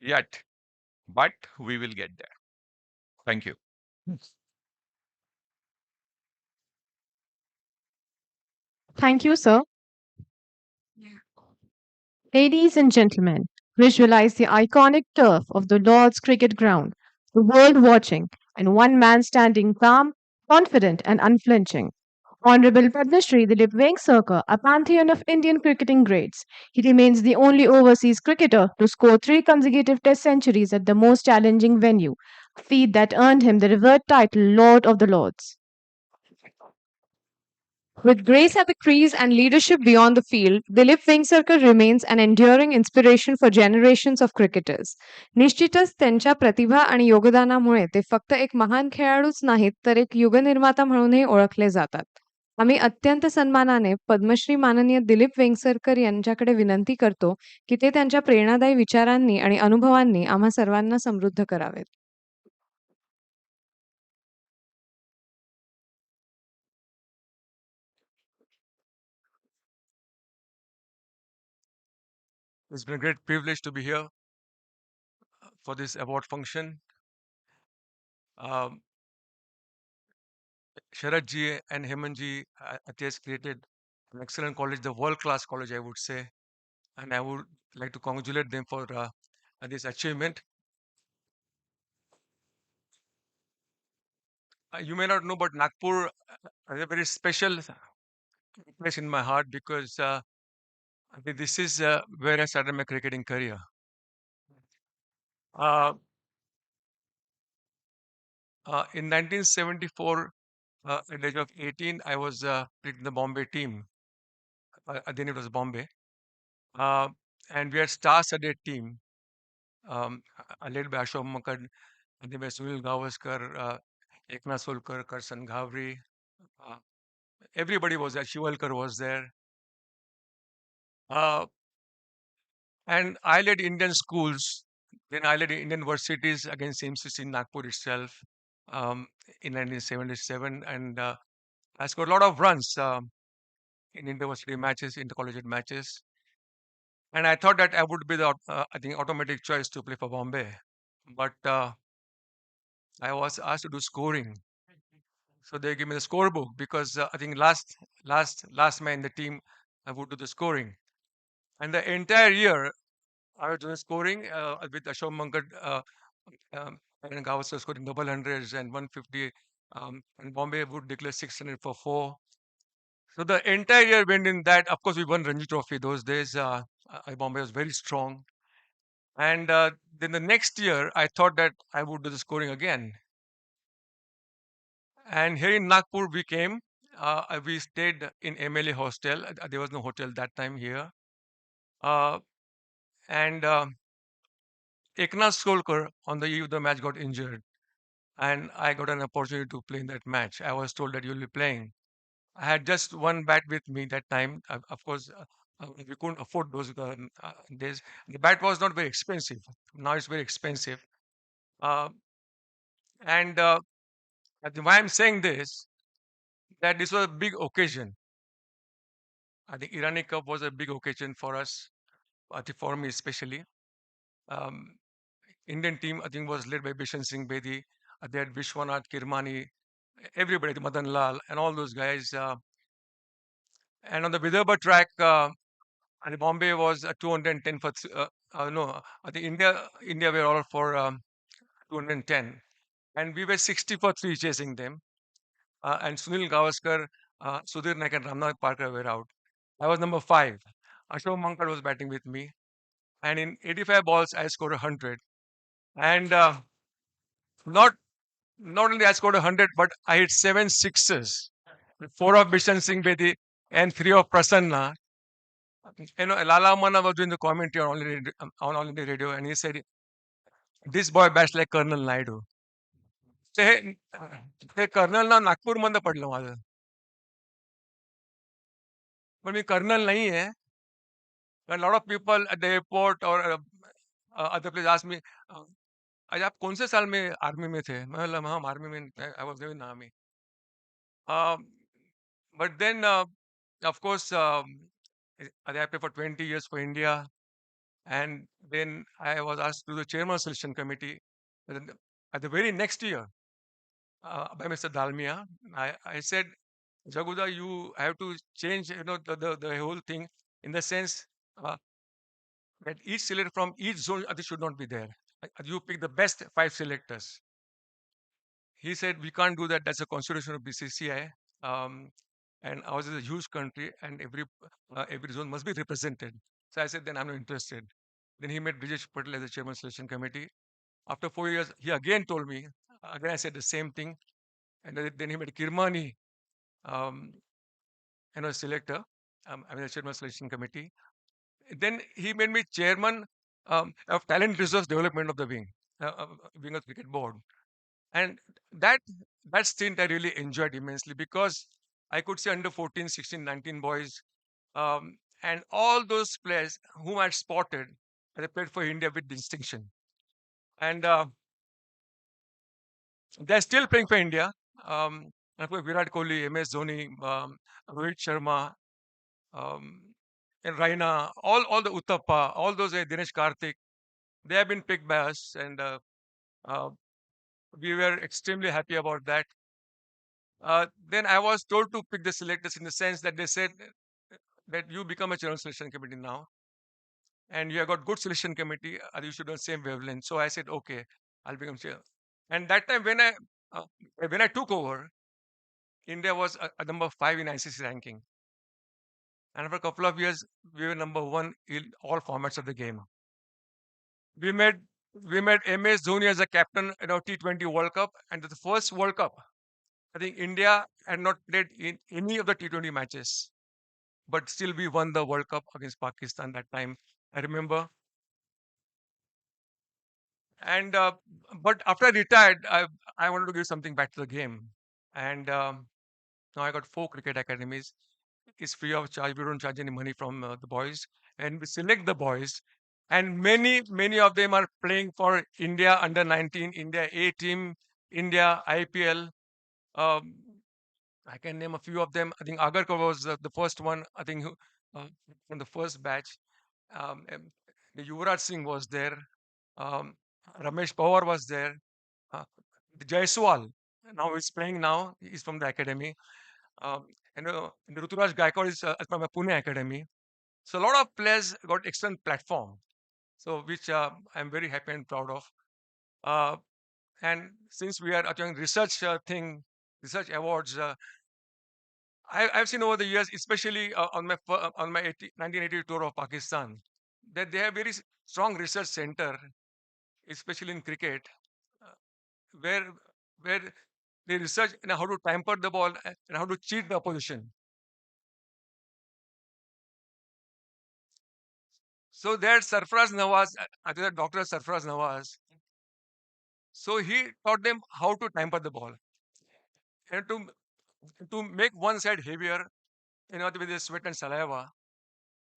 yet, but we will get there. Thank you. Thank you, sir. Ladies and gentlemen, visualize the iconic turf of the Lord's cricket ground, the world watching, and one man standing calm, confident, and unflinching. Honorable Padmashri Dilip Vengsarkar, a pantheon of Indian cricketing greats. He remains the only overseas cricketer to score 3 consecutive Test centuries at the most challenging venue, a feat that earned him the revered title Lord of the Lords. With grace at the crease and leadership beyond the field, Dilip Vengsarkar remains an enduring inspiration for generations of cricketers. निश्चितच त्यांच्या प्रतिभा आणि योगदानामुळे ते फक्त एक महान खेळाडूच नाहीत तर एक युगनिर्माता म्हणूनही ओळखले जातात. आम्ही अत्यंत सन्मानाने पद्मश्री माननीय दिलीप वेंगसरकर यांच्याकडे विनंती करतो की ते त्यांच्या प्रेरणादायी विचारांनी आणि अनुभवांनी आम्हा सर्वांना समृद्ध करावेत. It's been a great privilege to be here for this award function. Um, Sharad ji and Hemant ji has created an excellent college, the world-class college, I would say, and I would like to congratulate them for this achievement. You may not know, but Nagpur is a very special place in my heart because this is where I started my cricketing career. Uh, in 1974, at the age of 18, I was played in the Bombay team. Then it was Bombay. Uh, and we had star-studded team, led by Ashok Makad, and then by Sunil Gavaskar, Eknath Solkar, Karsan Ghavri. Uh, everybody was there. Shivalkar was there. Uh, and I led Indian schools. Then I led Indian universities against MCC in Nagpur itself in 1977. And I scored a lot of runs in university matches, intercollegiate matches. And I thought that I would be the, I think, automatic choice to play for Bombay. But I was asked to do scoring. So they gave me the scorebook because I think last man in the team I would do the scoring. And the entire year I was doing scoring with Ashok Mankad and Gavaskar scoring double hundreds and 150. And Bombay would declare 600 for 4. So the entire year went in that. Of course, we won Ranji Trophy those days. Bombay was very strong. And then the next year, I thought that I would do the scoring again. And here in Nagpur, we came. We stayed in MLA hostel. There was no hotel that time here. Uh, and Eknath Solkar on the eve of the match got injured. And I got an opportunity to play in that match. I was told that you'll be playing. I had just one bat with me that time. Of course, we couldn't afford those days. The bat was not very expensive. Now it's very expensive. Uh, and why I'm saying this, that this was a big occasion. I think Irani Cup was a big occasion for us, I think for me especially. Um, Indian team, I think, was led by Bishan Singh Bedi. They had Vishwanath Kirmani, everybody, Madan Lal, and all those guys. And on the Vidarbha track, and Bombay was 210 for, no, I think India were all for 210. And we were 60 for 3 chasing them. And Sunil Gavaskar, Sudhir Naik, and Ramnath Parker were out. I was number 5. Ashok Mankad was batting with me. And in 85 balls, I scored 100. And not not only I scored 100, but I hit 7 sixes. 4 of Bishan Singh Bedi and 3 of Prasanna. Lala Manna was doing the commentary on All India Radio, and he said, "This boy bats like Colonel Naidu." ते ते colonel ना नागपूरमधनं पडलं माझं. पण मी colonel नाही आहे. A lot of people at the airport or other place ask me, "आज आप कौन से साल में आर्मी में थे?" मैं बोला, "हाँ, आर्मी में I was in the army." Um, but then, of course, I played for 20 years for India, and then I was asked to the chairman selection committee. And then at the very next year, by Mr. Dalmia, I said, Jaguda, you have to change, the whole thing in the sense uh, that each selector from each zone should not be there. You pick the best 5 selectors. He said, we can't do that. That's a constitution of BCCI. And ours is a huge country, and every zone must be represented. So I said, then I'm not interested. Then he made Brijesh Patel as the chairman selection committee. After 4 years, he again told me, again I said the same thing. And then he made Kirmani, um, selector, the chairman selection committee. Then he made me chairman of talent resource development of the wing of cricket board. And that that stint I really enjoyed immensely because I could see under 14, 16, 19 boys, and all those players whom I had spotted, they played for India with distinction. And they're still playing for India. Of course, Virat Kohli, MS Dhoni, Rohit Sharma, um, and Raina, all the Uttappa, all those Dinesh Karthik, they have been picked by us, and uh, we were extremely happy about that. Then I was told to pick the selectors in the sense that they said that you become a general selection committee now, and you have got good selection committee, you should on same wavelength. So I said, okay, I'll become chair. And that time when I took over, India was a number 5 in ICC ranking, and for a couple of years we were number 1 in all formats of the game. We made we made MS Dhoni as a captain in our T20 World Cup, and the first World Cup, I think India had not played in any of the T20 matches, but still we won the World Cup against Pakistan that time. I remember. And but after I retired, I wanted to give something back to the game, and now I got 4 cricket academies. It's free of charge. We don't charge any money from the boys, and we select the boys, and many of them are playing for India under 19, India A team, India IPL. Um, I can name a few of them. I think Agarkar was the first one. I think uh, from the first batch. And the Yuvraj Singh was there. Um, Ramesh Pawar was there. Uh, Jaiswal, now he's playing now. He's from the academy. Um, and Ruturaj Gaikwad is from a Pune academy. So a lot of players got excellent platform. So which I'm very happy and proud of. Uh, and since we are doing research research awards, I've seen over the years, especially on my 1980 tour of Pakistan, that they have very strong research center, especially in cricket, uh, where where they research how to tamper the ball and how to cheat the opposition. So there's Sarfraz Nawaz, I think Dr. Sarfraz Nawaz. So he taught them how to tamper the ball and to to make one side heavier, with the sweat and saliva,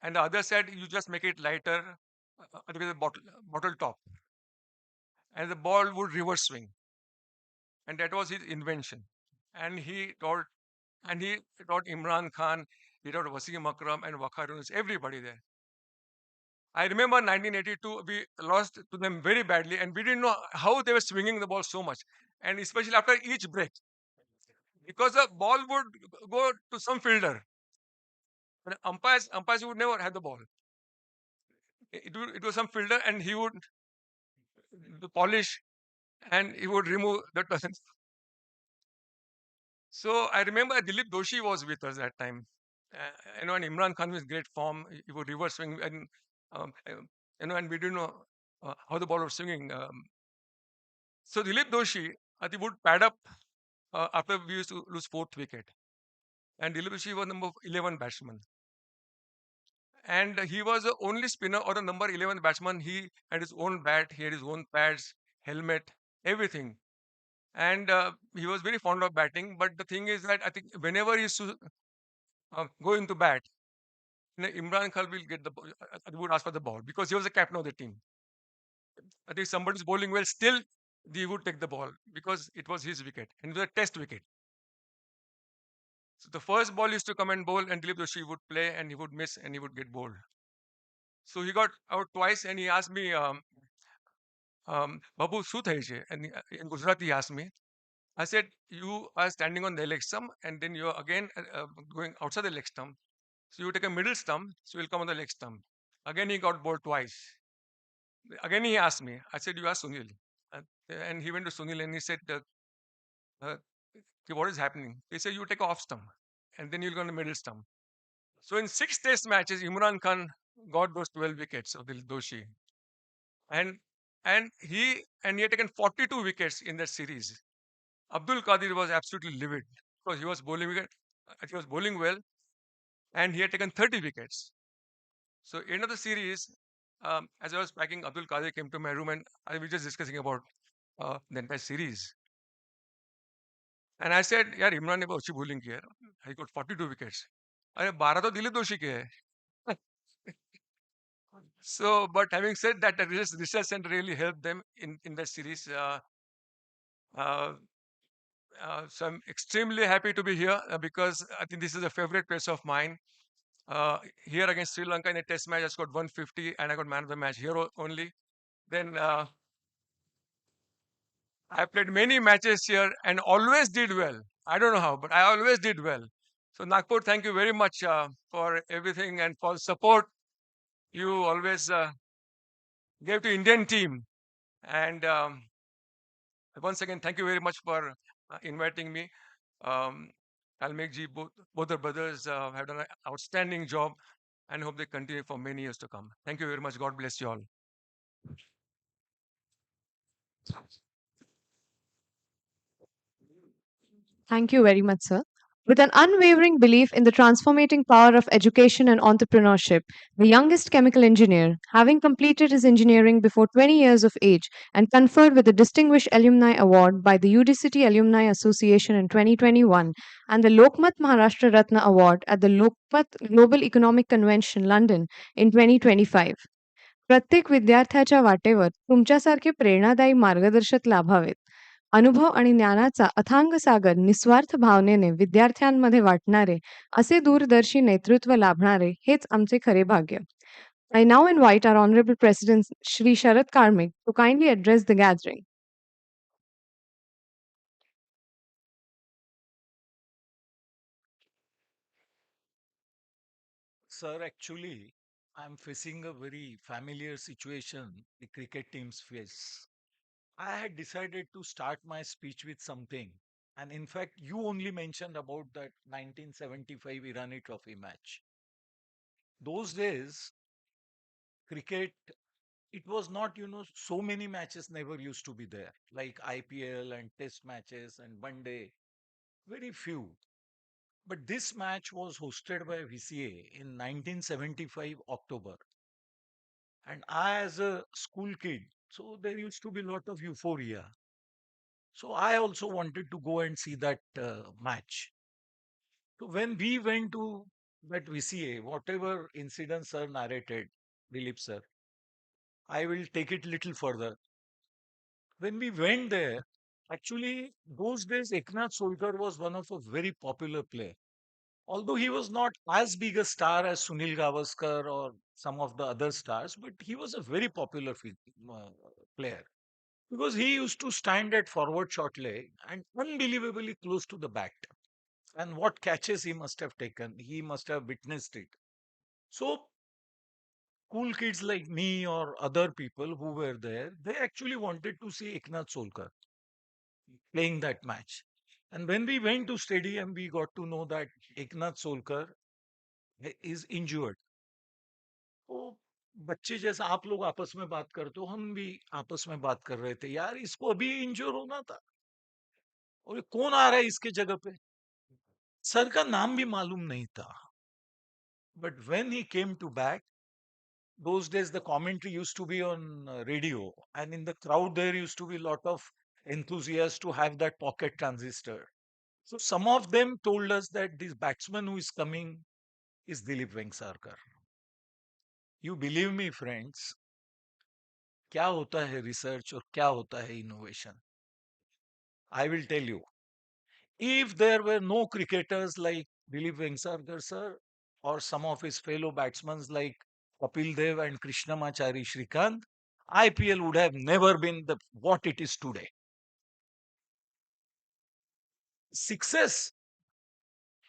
and the other side you just make it lighter with a bottle top, and the ball would reverse swing, and that was his invention. And he taught Imran Khan, he taught Wasim Akram and Wakar Yunus, everybody there. I remember 1982, we lost to them very badly, and we didn't know how they were swinging the ball so much, and especially after each break, because the ball would go to some fielder. And umpires would never have the ball. It was some fielder, and he would polish and he would remove the turns. So I remember Dilip Doshi was with us that time. And Imran Khan was in great form. He would reverse swing, and and we didn't know how the ball was swinging. So Dilip Doshi, I think, would pad up after we used to lose fourth wicket, and Dilip Doshi was number 11 batsman, and he was the only spinner or the number 11 batsman. He had his own bat, he had his own pads, helmet, everything, and he was very fond of batting. But the thing is that I think whenever he used to go into bat, Imran Khan will get the ball, would ask for the ball because he was the captain of the team. I think somebody's bowling well, still he would take the ball because it was his wicket and it was a test wicket. So the first ball used to come and bowl, and Dilip Doshi would play and he would miss and he would get bowled. So he got out twice and he asked me, Babu, શું થાય છે? And in Gujarati he asked me. I said, you are standing on the leg stump and then you're again going outside the leg stump. So you take a middle stump, so you'll come on the leg stump. Again, he got bowled twice. Again, he asked me. I said, you ask Sunil. And he went to Sunil and he said, uh, "Okay, what is happening?" He said, you take off stump and then you'll go on the middle stump. So in 6 test matches, Imran Khan got those 12 wickets of Dilip Doshi. And and he had taken 42 wickets in that series. Abdul Qadir was absolutely livid because he was bowling well, and he had taken 30 wickets. So end of the series, as I was packing, Abdul Qadir came to my room and I was just discussing about the entire series. And I said, "यार इमरान ने बहुत अच्छी bowling की है. He got 42 wickets. अरे 12 तो दिलीप दोषी के है." So, but having said that, the research center really helped them in that series. Uh, so I'm extremely happy to be here because I think this is a favorite place of mine. Here against Sri Lanka in a test match, I scored 150 and I got man of the match here only. Then I played many matches here and always did well. I don't know how, but I always did well. So Nagpur, thank you very much for everything and for support you always gave to Indian team. And once again, thank you very much for inviting me. Um, Kalmegh ji, both the brothers have done an outstanding job and hope they continue for many years to come. Thank you very much. God bless you all. Thank you very much, sir. With an unwavering belief in the transformating power of education and entrepreneurship, the youngest chemical engineer, having completed his engineering before 20 years of age and conferred with the Distinguished Alumni Award by the UDCT Alumni Association in 2021 and the Lokmat Maharashtra Ratna Award at the Lokmat Global Economic Convention, London in 2025. प्रत्येक विद्यार्थ्याच्या वाटेवर तुमच्यासारखे प्रेरणादायी मार्गदर्शक लाभावेत. अनुभव आणि ज्ञानाचा अथांग सागर निस्वार्थ भावनेने विद्यार्थ्यांमध्ये वाटणारे असे दूरदर्शी नेतृत्व लाभणारे हेच आमचे खरे भाग्य. I now invite our Honorable President Shri Sharad Karmik to kindly address the gathering. Sir, actually, I'm facing a very familiar situation the cricket teams face. I had decided to start my speech with something. And in fact, you only mentioned about that 1975 Irani Trophy match. Those days, cricket, it was not, so many matches never used to be there, like IPL and test matches and one day, very few. But this match was hosted by VCA in 1975 October. And I, as a school kid, so there used to be a lot of euphoria. So I also wanted to go and see that match. So when we went to that VCA, whatever incident sir narrated, Dilip sir, I will take it little further. When we went there, actually those days Eknath Solkar was one of a very popular player. Although he was not as big a star as Sunil Gavaskar or some of the other stars, but he was a very popular player because he used to stand at forward short leg and unbelievably close to the bat. And what catches he must have taken, he must have witnessed it. So cool kids like me or other people who were there, they actually wanted to see Eknath Solkar playing that match. And when we went to stadium, we got to know that Eknath Solkar is injured. तो बच्चे जैसा आप लोग आपस में बात करते हो हम भी आपस में बात कर रहे थे यार इसको अभी इंश्योर होना था और ये कौन आ रहा है इसके जगह पे सर का नाम भी मालूम नहीं था but when he came to bat those days the commentary used to be on radio and in the crowd there used to be a lot of enthusiasts to have that pocket transistor so some of them told us that this batsman who is coming is Dilip Vengsarkar. You believe me friends, क्या होता है research और क्या होता है innovation I will tell you. If there were no cricketers like Dilip Vengsarkar sir or some of his fellow batsmen like Kapil Dev and Krishnamachari Shrikant, IPL would have never been the what it is today. Success.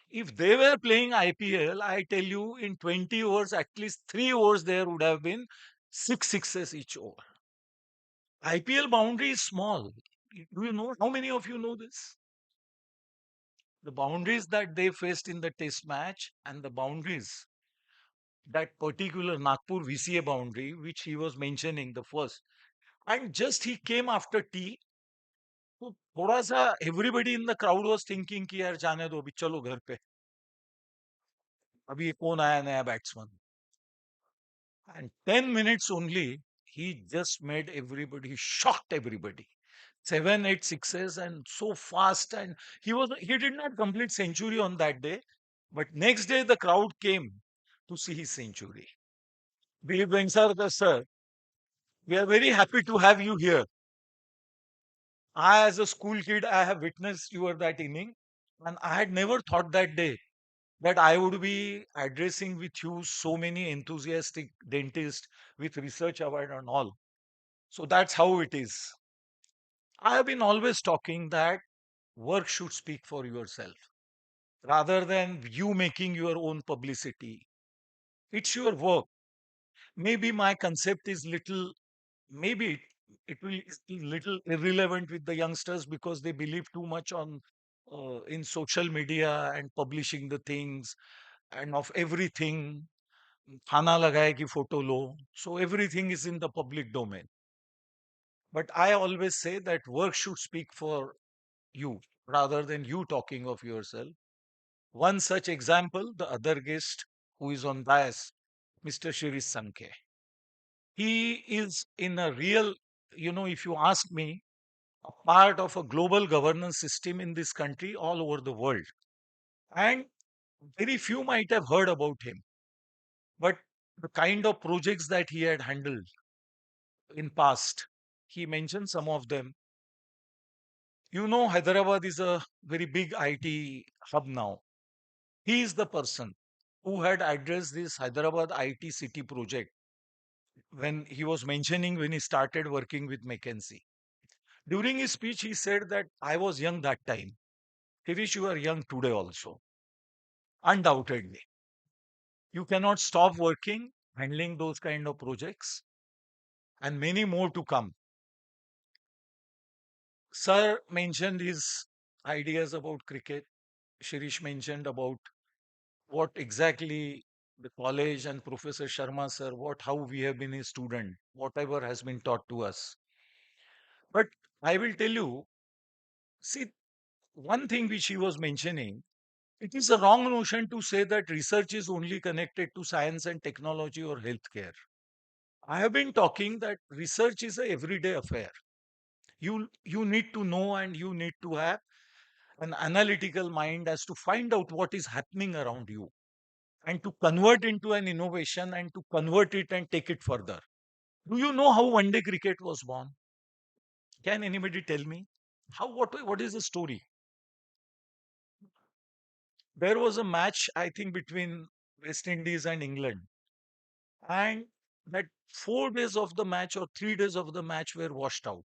If they were playing IPL, I tell you, in 20 overs, at least 3 overs there would have been 6 sixes each over. IPL boundary is small. Do you know how many of you know this? The boundaries that they faced in the test match and the boundaries that particular Nagpur VCA boundary, which he was mentioning the first. And just he came after tea. तो थोड़ा सा everybody in the crowd was thinking कि यार जाने दो अभी चलो घर पे अभी ये कौन आया नया batsman. And 10 minutes only he just made everybody, he shocked everybody. 7 8 sixes and so fast and he did not complete century on that day but next day the crowd came to see his century. Dilip Vengsarkar sir, we are very happy to have you here. I, as a school kid, I have witnessed you at that inning, and I had never thought that day that I would be addressing with you so many enthusiastic dentists with research award and all. So that's how it is. I have been always talking that work should speak for yourself rather than you making your own publicity. It's your work. Maybe my concept is little maybe it will be little irrelevant with the youngsters because they believe too much on in social media and publishing the things and of everything खाना लगाए कि photo low so everything is in the public domain but I always say that work should speak for you rather than you talking of yourself. One such example, the other guest who is on dais, Mr. Shirish Sankhe, he is in a real, if you ask me, a part of a global governance system in this country all over the world. And very few might have heard about him. But the kind of projects that he had handled in past, he mentioned some of them. Hyderabad is a very big IT hub now. He is the person who had addressed this Hyderabad IT city project when he was mentioning when he started working with McKinsey. During his speech, he said that I was young that time. Hirish, you are young today also. Undoubtedly. You cannot stop working, handling those kind of projects, and many more to come. Sir mentioned his ideas about cricket. Shirish mentioned about what exactly the college and Professor Sharma sir, how we have been his student, whatever has been taught to us. But I will tell you, see, one thing which he was mentioning, it is a wrong notion to say that research is only connected to science and technology or healthcare. I have been talking that research is a everyday affair. You need to know and you need to have. an analytical mind as to find out what is happening around you and to convert into an innovation and to convert it and take it further. Do you know how one day cricket was born? Can anybody tell me? What is the story? There was a match, I think, between West Indies and England. And that 4 days of the match or 3 days of the match were washed out.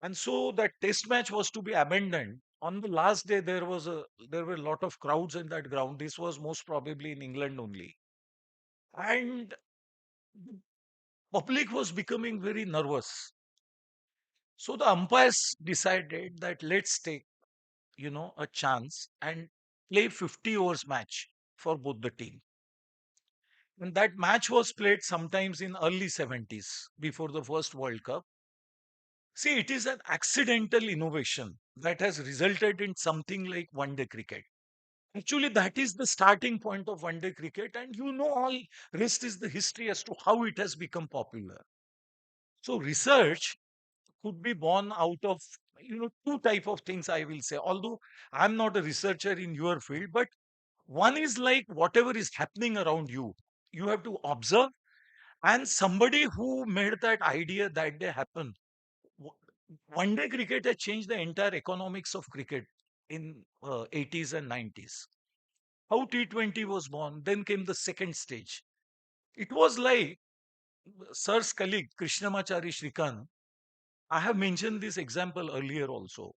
And so that test match was to be abandoned. On the last day, there were a lot of crowds in that ground. This was most probably in England only. And the public was becoming very nervous. So the umpires decided that let's take, a chance and play 50 overs match for both the team. And that match was played sometimes in early 70s before the first World Cup. See, it is an accidental innovation that has resulted in something like one day cricket. Actually, that is the starting point of one day cricket, and all rest is the history as to how it has become popular. So, research could be born out of two type of things, I will say. Although I'm not a researcher in your field, but one is like whatever is happening around you, you have to observe, and somebody who made that idea that day happen. w- One day cricket has changed the entire economics of cricket in 80s and 90s. How T20 was born, then came the second stage. It was like Sir's colleague Krishnamachari Shrikant. I have mentioned this example earlier also.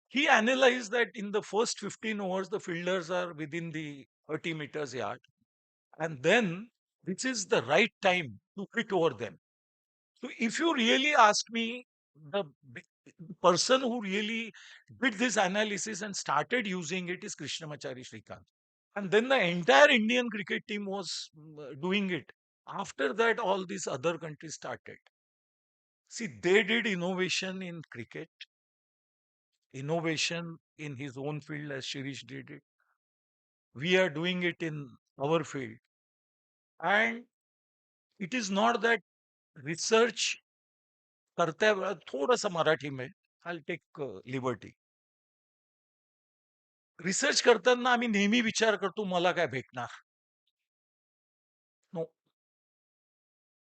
He analyzed that in the first 15 overs, the fielders are within the 30 meters yard, and then this is the right time to hit over them. So, if you really ask me, the person who really did this analysis and started using it is Krishnamachari Shrikant. And then the entire Indian cricket team was doing it. After that, all these other countries started. See, they did innovation in cricket, innovation in his own field as Shirish did it. We are doing it in our field. And it is not that research करते थोड़ा सा मराठी में I'll take liberty. Research करताना आम्ही नेहमी विचार करतो मला काय भेटणार. No,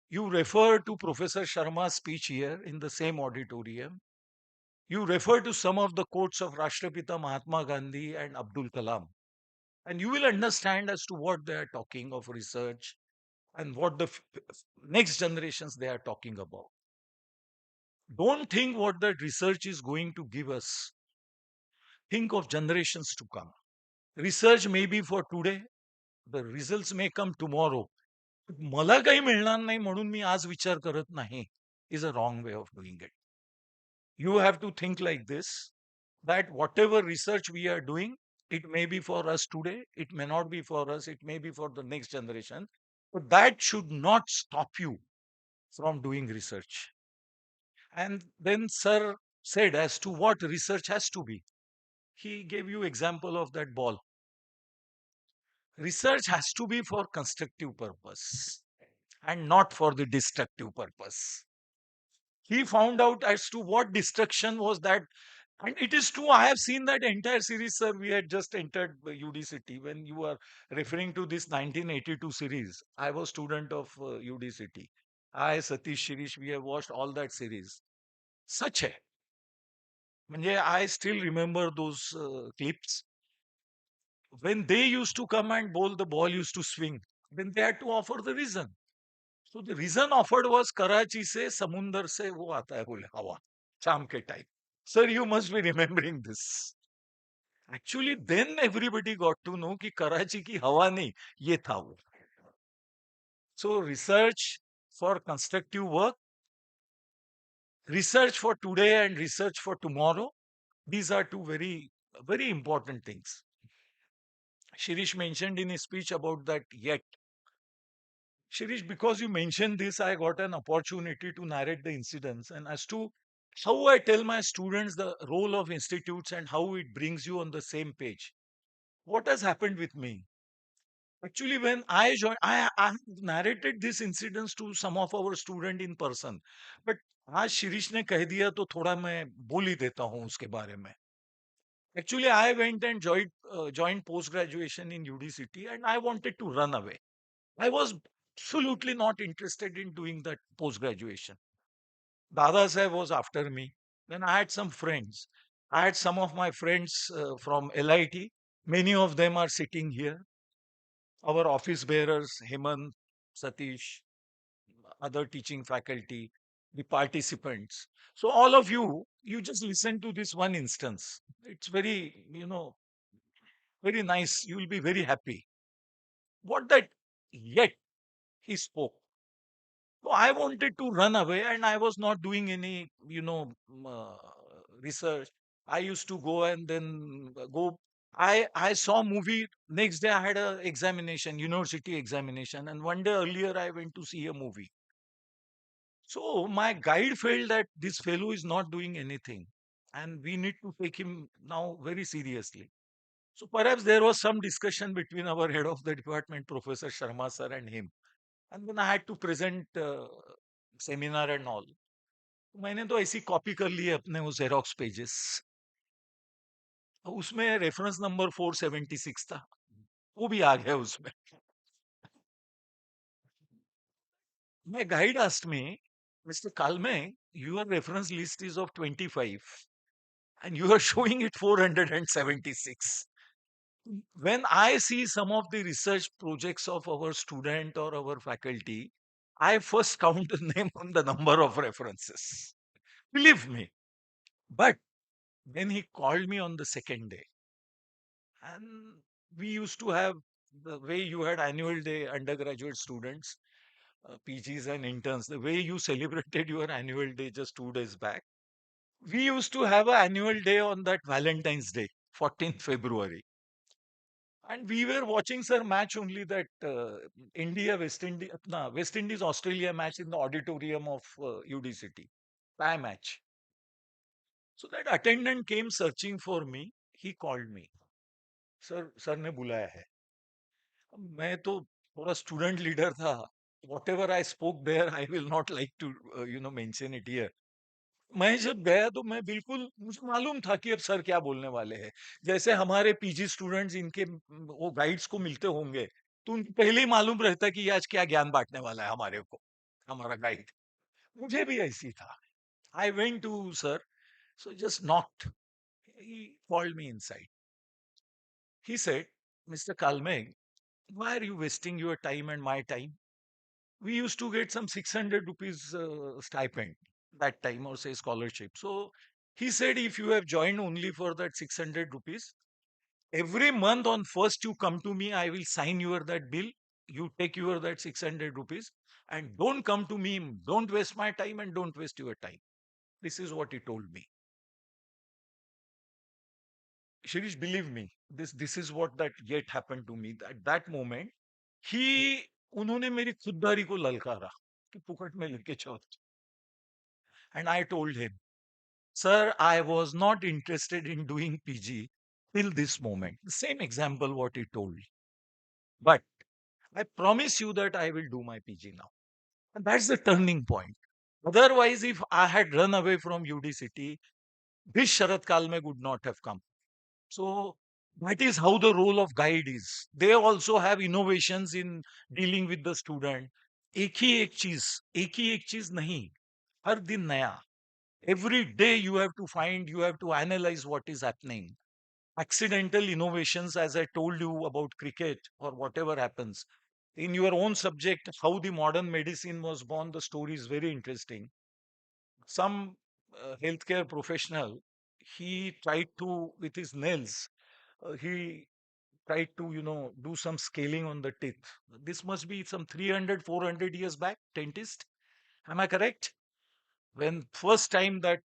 you refer to Professor Sharma's speech here in the same auditorium. You refer to some of the quotes of Rashtrapita Mahatma Gandhi and Abdul Kalam, and you will understand as to what they are talking of research and what the next generations they are talking about. Don't think what that research is going to give us. Think of generations to come. Research may be for today, the results may come tomorrow. मला काही मिळणार नाही म्हणून मी आज विचार करत नाही is a wrong way of doing it. You have to think like this, that whatever research we are doing, it may be for us today, it may not be for us, it may be for the next generation, but that should not stop you from doing research. And then Sir said as to what research has to be. He gave you example of that ball. Research has to be for constructive purpose and not for the destructive purpose. He found out as to what destruction was that. And it is true, I have seen that entire series, sir. We had just entered UD City. When you are referring to this 1982 series, I was student of UD City. I, Satish, Shirish, we have watched all that series. Such a. म्हणजे I still remember those clips. When they used to come and bowl, the ball used to swing. Then they had to offer the reason. So the reason offered was Karachi se samundar se wo aata hai bole hawa. Sham ke time. Sir, you must be remembering this. Actually, then everybody got to know कि कराची की हवा नहीं, ये था वो. So research for constructive work, research for today and research for tomorrow, these are two very, very important things. Shirish mentioned in his speech about that yet. Shirish, because you mentioned this, I got an opportunity to narrate the incidents and as to how I tell my students the role of institutes and how it brings you on the same page. What has happened with me? Actually, when I joined, I have narrated these incidents to some of our student in person. But आज शिरीष ने कह दिया तो थोड़ा मैं बोल ही देता हूँ उसके बारे में. Actually, I went and joined post graduation in UDCT, and I wanted to run away. I was absolutely not interested in doing that post graduation. Dadasaheb was after me. Then I had some friends. I had some of my friends from LIT. Many of them are sitting here. Our office bearers, Hemant, Satish, other teaching faculty, the participants. So all of you, you just listen to this one instance. It's very, very nice. You will be very happy. What that yet he spoke. So I wanted to run away and I was not doing any, research. I used to go and then go. I saw movie. Next day I had a examination, university examination. And one day earlier I went to see a movie. So my guide felt that this fellow is not doing anything. And we need to take him now very seriously. So perhaps there was some discussion between our head of the department, Professor Sharma sir, and him. And then I had to present seminar and all मैंने तो ऐसी copy कर ली है अपने वो xerox pages उसमें reference number 476 था वो भी आ गया उसमें My guide asked me, Mr. Kalmegh, your reference list is of 25 and you are showing it 476. When I see some of the research projects of our student or our faculty, I first count the name on the number of references. Believe me. But then he called me on the second day. And we used to have the way you had annual day undergraduate students, PGs and interns, the way you celebrated your annual day just 2 days back. We used to have an annual day on that Valentine's Day, 14th February. And we were watching sir match only that India West Indies Australia match in the auditorium of UDCT. Tie match. So that attendant came searching for me. He called me. Sir ने बुलाया है मैं तो थोड़ा student leader था whatever I spoke there I will not like to mention it here मैं जब गया तो मैं बिल्कुल मुझे मालूम था कि अब सर क्या बोलने वाले हैं जैसे हमारे पीजी स्टूडेंट्स इनके वो गाइड्स को मिलते होंगे तो उनको पहले ही मालूम रहता कि ये आज क्या ज्ञान बांटने वाला है हमारे को हमारा गाइड मुझे भी ऐसी था I went to sir so just knocked he called me inside he said Mr. Kalmegh why are you wasting your time and my time we used to get some 600 rupees stipend that time or say scholarship so he said if you have joined only for that 600 rupees every month on first you come to me I will sign your that bill you take your that 600 rupees and don't come to me don't waste my time and don't waste your time this is what he told me Shirish believe me this is what that yet happened to me at that moment he उन्होंने मेरी खुददारी को ललकारा कि पुकट में लेके चलो and I told him sir, I was not interested in doing PG till this moment. The same example what he told. But I promise you that I will do my PG now. And that's the turning point. Otherwise, if I had run away from UDCT, this Sharat Kalmegh would not have come. So that is how the role of guide is. They also have innovations in dealing with the student. एक ही एक चीज नहीं हर दिन नया every day you have to analyze what is happening accidental innovations as I told you about cricket or whatever happens in your own subject how the modern medicine was born the story is very interesting some healthcare professional he tried to with his nails he tried to do some scaling on the teeth this must be some 300 400 years back dentist am I correct when first time that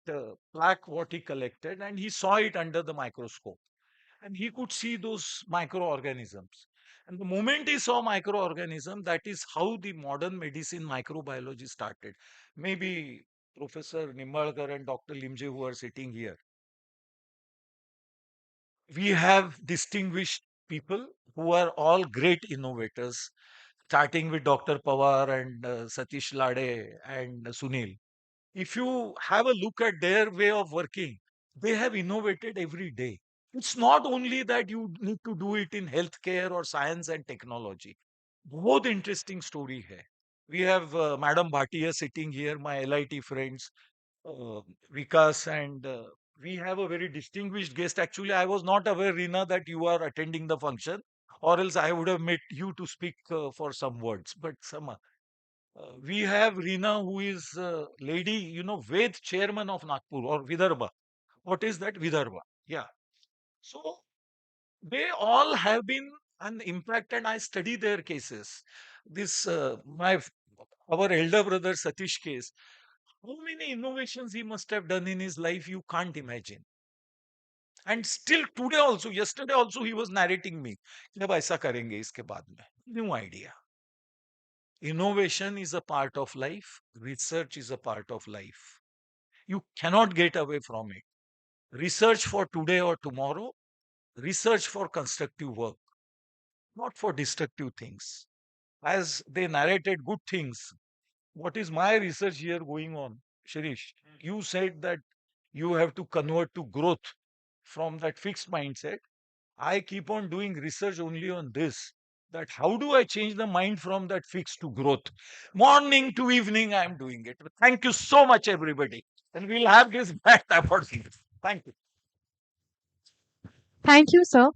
plaque what he collected and he saw it under the microscope and he could see those microorganisms and the moment he saw microorganism that is how the modern medicine microbiology started maybe Professor Nimbalkar and Dr. Limje who are sitting here we have distinguished people who are all great innovators starting with Dr. Pawar and Satish Lade and Sunil if you have a look at their way of working, they have innovated every day. It's not only that you need to do it in healthcare or science and technology. बहुत interesting story है. We have Madam Bhatia sitting here, my LIT friends, uh, Vikas, and we have a very distinguished guest. Actually, I was not aware, Rina, that you are attending the function, or else I would have met you to speak for some words. But we have Rina, who is lady, Ved chairman of Nagpur or Vidarbha. What is that? Vidarbha. Yeah. So they all have been an impact, and I study their cases. This our elder brother Satish case. How many innovations he must have done in his life, you can't imagine. And still today also, yesterday also, he was narrating me. जब ऐसा करेंगे इसके बाद में. New idea. Innovation is a part of life. Research is a part of life. You cannot get away from it. Research for today or tomorrow. Research for constructive work, not for destructive things. As they narrated good things, what is my research here going on? Shirish, you said that you have to convert to growth from that fixed mindset. I keep on doing research only on this, that how do I change the mind from that fixed to growth? Morning to evening, I am doing it. Thank you so much, everybody. And we'll have this back about this. Thank you. Thank you, sir.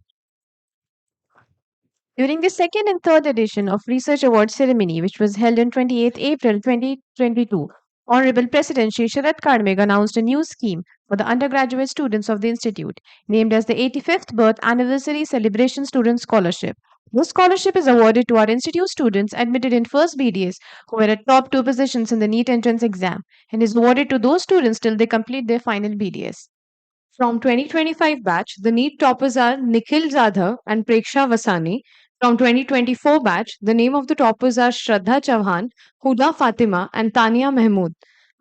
During the second and third edition of Research Award ceremony, which was held on 28th April 2022, Honorable President Shri Sharad Kalmegh announced a new scheme for the undergraduate students of the institute, named as the 85th Birth Anniversary Celebration Student Scholarship. This scholarship is awarded to our institute students admitted in first BDS who were at top two positions in the NEET entrance exam and is awarded to those students till they complete their final BDS. From 2025 batch, the NEET toppers are Nikhil Jadhav and Preksha Vasani. From 2024 batch, the name of the toppers are Shraddha Chauhan, Huda Fatima, and Tania Mahmood.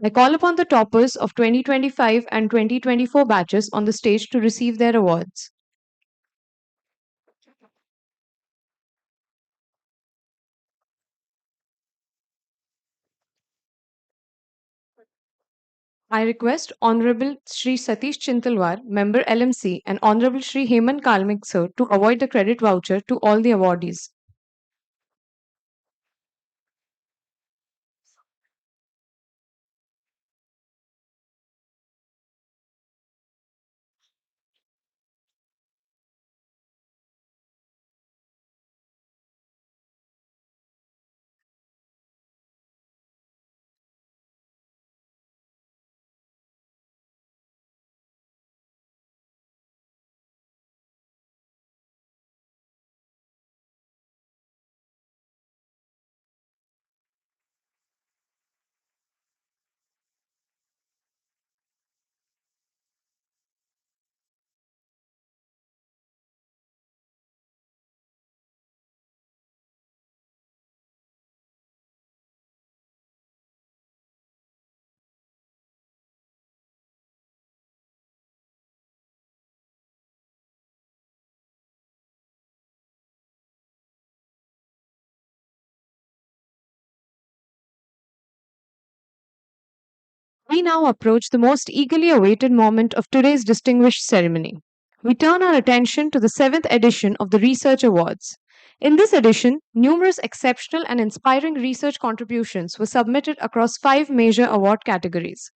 I call upon the toppers of 2025 and 2024 batches on the stage to receive their awards. I request Honorable Shri Satish Chintalwar, Member LMC, and Honorable Shri Hemant Kalmegh Sir to avoid the credit voucher to all the awardees. We now approach the most eagerly awaited moment of today's distinguished ceremony. We turn our attention to the seventh edition of the Research Awards. In this edition, numerous exceptional and inspiring research contributions were submitted across five major award categories.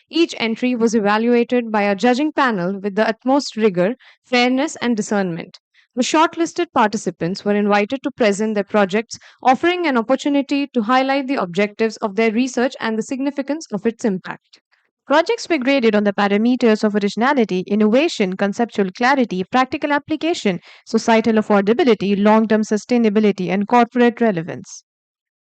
Each entry was evaluated by a judging panel with the utmost rigor, fairness, and discernment. The shortlisted participants were invited to present their projects, offering an opportunity to highlight the objectives of their research and the significance of its impact. Projects were graded on the parameters of originality, innovation, conceptual clarity, practical application, societal affordability, long term sustainability, and corporate relevance.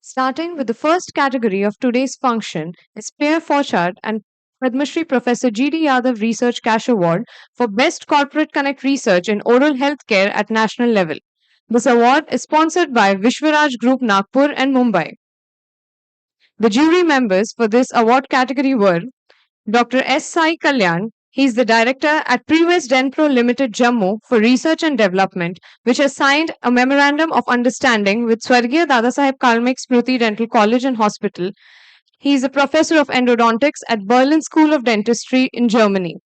Starting with the first category of today's function is Pierre Fauchard and Padmashri Professor G.D. Yadav Research Cash Award for Best Corporate Connect Research in Oral Health Care at national level. This award is sponsored by Vishwaraj Group Nagpur and Mumbai. The jury members for this award category were Dr. S. Sai Kalyan. He is the director at Prevest Denpro Limited Jammu for Research and Development, which has signed a memorandum of understanding with Swargiya Dadasaheb Kalmegh Smruti Dental College and Hospital. He is a professor of endodontics at Berlin School of Dentistry in Germany.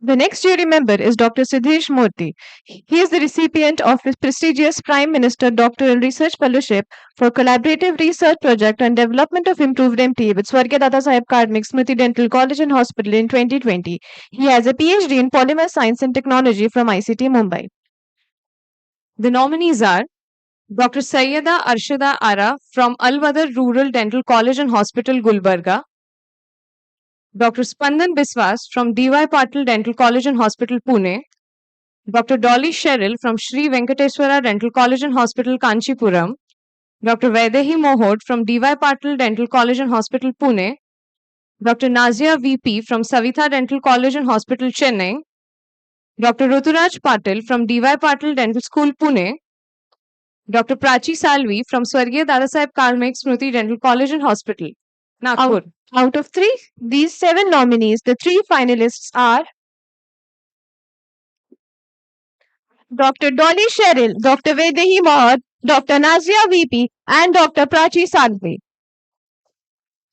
The next jury member is Dr. Siddhesh Murthy. He is the recipient of the prestigious Prime Minister Doctoral Research Fellowship for Collaborative Research Project on Development of Improved MT with Swargiya Dadasaheb Kalmegh Smruti Dental College and Hospital in 2020. He has a PhD in Polymer Science and Technology from ICT Mumbai. The nominees are Dr. Sayyida Arshada Ara from Al-Wadar Rural Dental College and Hospital, Gulbarga. Dr. Spandan Biswas from D.Y. Patil Dental College and Hospital, Pune. Dr. Dolly Sherrill from Sri Venkateswara Dental College and Hospital, Kanchipuram. Dr. Vaidehi Mohod from D.Y. Patil Dental College and Hospital, Pune. Dr. Nazia VP from Savitha Dental College and Hospital, Chennai. Dr. Ruturaj Patil from D.Y. Patil Dental School, Pune. Dr. Prachi Salvi from Swargiya Dadasaheb Kalmegh Smruti Dental College and Hospital, Nagpur. Out of these 7 nominees, the 3 finalists are Dr. Dolly Sherrill, Dr. Vedehi Mohad, Dr. Nazia VP, and Dr. Prachi Salvi.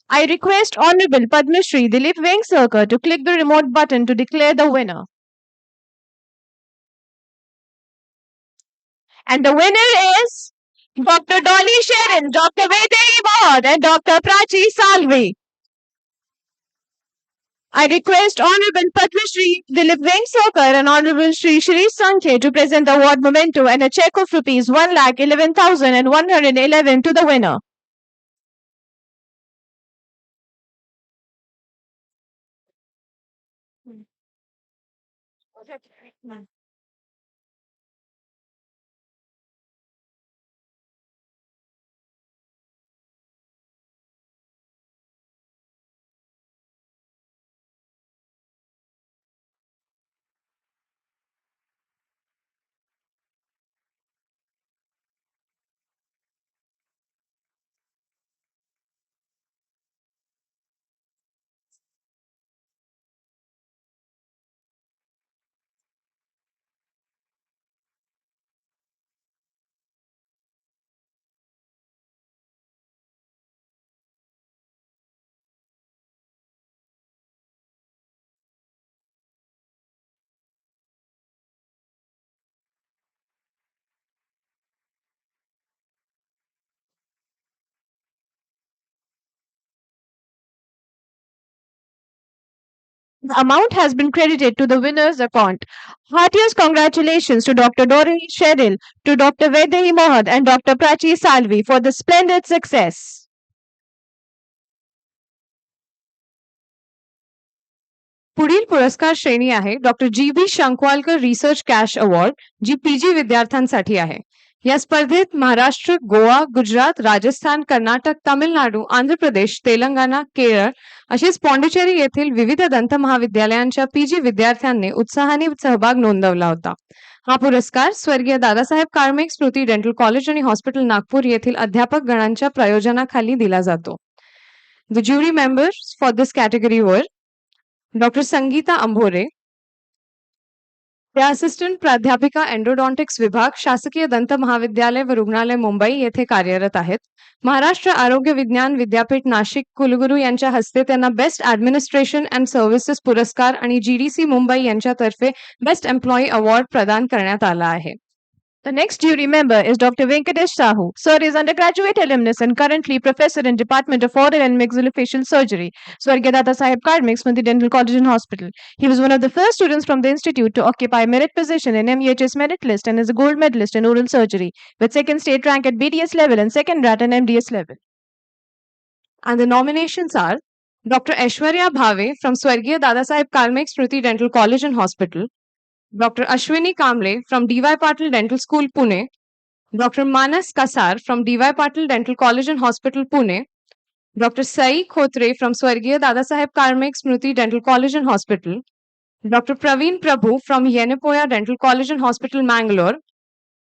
I request Honorable Padmashri Dilip Vengsarkar to click the remote button to declare the winner. And the winner is Dr. Dolly Sherrill, Dr. Vedehi Mohad, and Dr. Prachi Salvi. I request Honorable Padmashri Dilip Vengsarkar and Honorable Shri Shri Sankhe to present the award memento and a check of rupees 1,11,111 to the winner. The amount has been credited to the winner's account. Heartiest congratulations to Dr. Doreen Sherrill, to Dr. Vedehi Mohad, and Dr. Prachi Salvi for the splendid success. पुढील पुरस्कार श्रेणी आहे doctor G B Shankwalkar research cash award, जी PG विद्यार्थ्यांसाठी आहे. या स्पर्धेत महाराष्ट्र, गोवा, गुजरात, राजस्थान, कर्नाटक, तामिळनाडू, आंध्र प्रदेश, तेलंगणा, केरळ असेच पॉंडिचेरी येथील विविध दंत महाविद्यालयांच्या पीजी विद्यार्थ्यांनी उत्साहाने सहभाग नोंदवला होता. हा पुरस्कार स्वर्गीय दादासाहेब काळमेघ स्मृती डेंटल कॉलेज आणि हॉस्पिटल नागपूर येथील अध्यापक गणांच्या प्रयोजनाखाली दिला जातो. The jury members for this category were doctor Sangeeta Ambhore, त्या असिस्टंट प्राध्यापिका एंडोडॉन्टिक्स विभाग, शासकीय दंत महाविद्यालय व रुग्णालय मुंबई येथे कार्यरत आहेत. महाराष्ट्र आरोग्य विज्ञान विद्यापीठ नाशिक कुलगुरू यांच्या हस्ते त्यांना बेस्ट ॲडमिनिस्ट्रेशन अँड सर्व्हिसेस पुरस्कार आणि जीडीसी मुंबई यांच्यातर्फे बेस्ट एम्प्लॉई अवॉर्ड प्रदान करण्यात आला आहे. The next jury member is Dr. Venkatesh Sahu. Sir is undergraduate alumnus and currently professor in Department of Oral and Maxillofacial Surgery, Swargiya Dadasaheb Kalmegh Smruti Dental College and Hospital. He was one of the first students from the institute to occupy merit position in MEHS merit list and is a gold medalist in oral surgery with second state rank at BDS level and second rat and MDS level. And the nominations are Dr. Aishwarya Bhave from Swargiya Dadasaheb Kalmegh Smruti Dental College and Hospital. Dr. Ashwini Kamble from D.Y. Patil Dental School, Pune. Dr. Manas Kasar from D.Y. Patil Dental College and Hospital, Pune. Dr. Sai Khotre from Swargiya Dadasaheb Kalmegh Smruti Dental College and Hospital. Dr. Praveen Prabhu from Yenepoya Dental College and Hospital, Mangalore.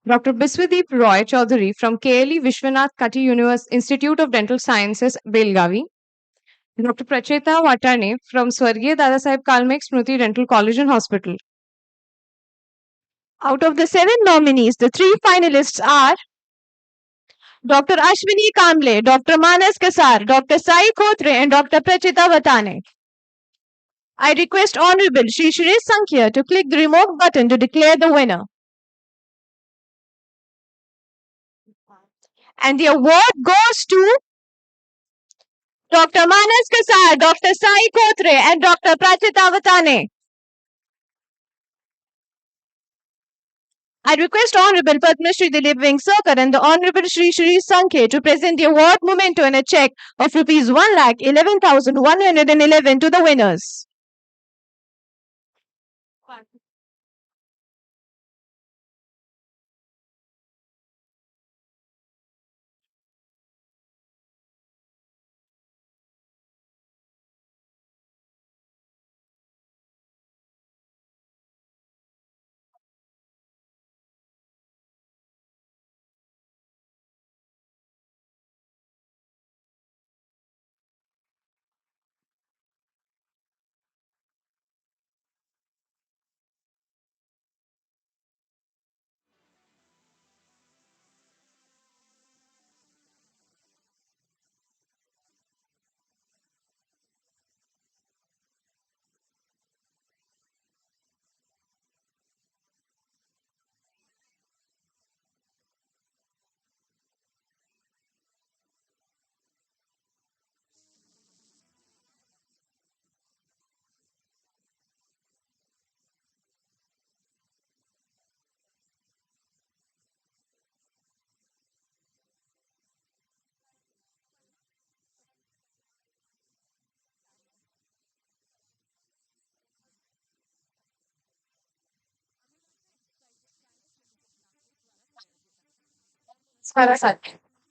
Dr. Biswadeep Roy Chaudhary from KLE Vishwanath Kati Institute of Dental Sciences, Belgavi. Dr. Pracheta Watane from Swargiya Dadasaheb Kalmegh Smruti Dental College and Hospital. Out of the 7 nominees, the 3 finalists are Dr. Ashwini Kamble, Dr. Manas Kasar, Dr. Sai Khotre, and Dr. Prachita Vatane. I request Honorable Shri Shri Sankhya to click the remote button to declare the winner. And the award goes to Dr. Manas Kasar, Dr. Sai Kotre, and Dr. Prachitavatane. I request Honorable Padmashri Dilip Vengsarkar and the Honorable Shri Shri Sankhe to present the award memento and a check of rupees 1,11,111 to the winners.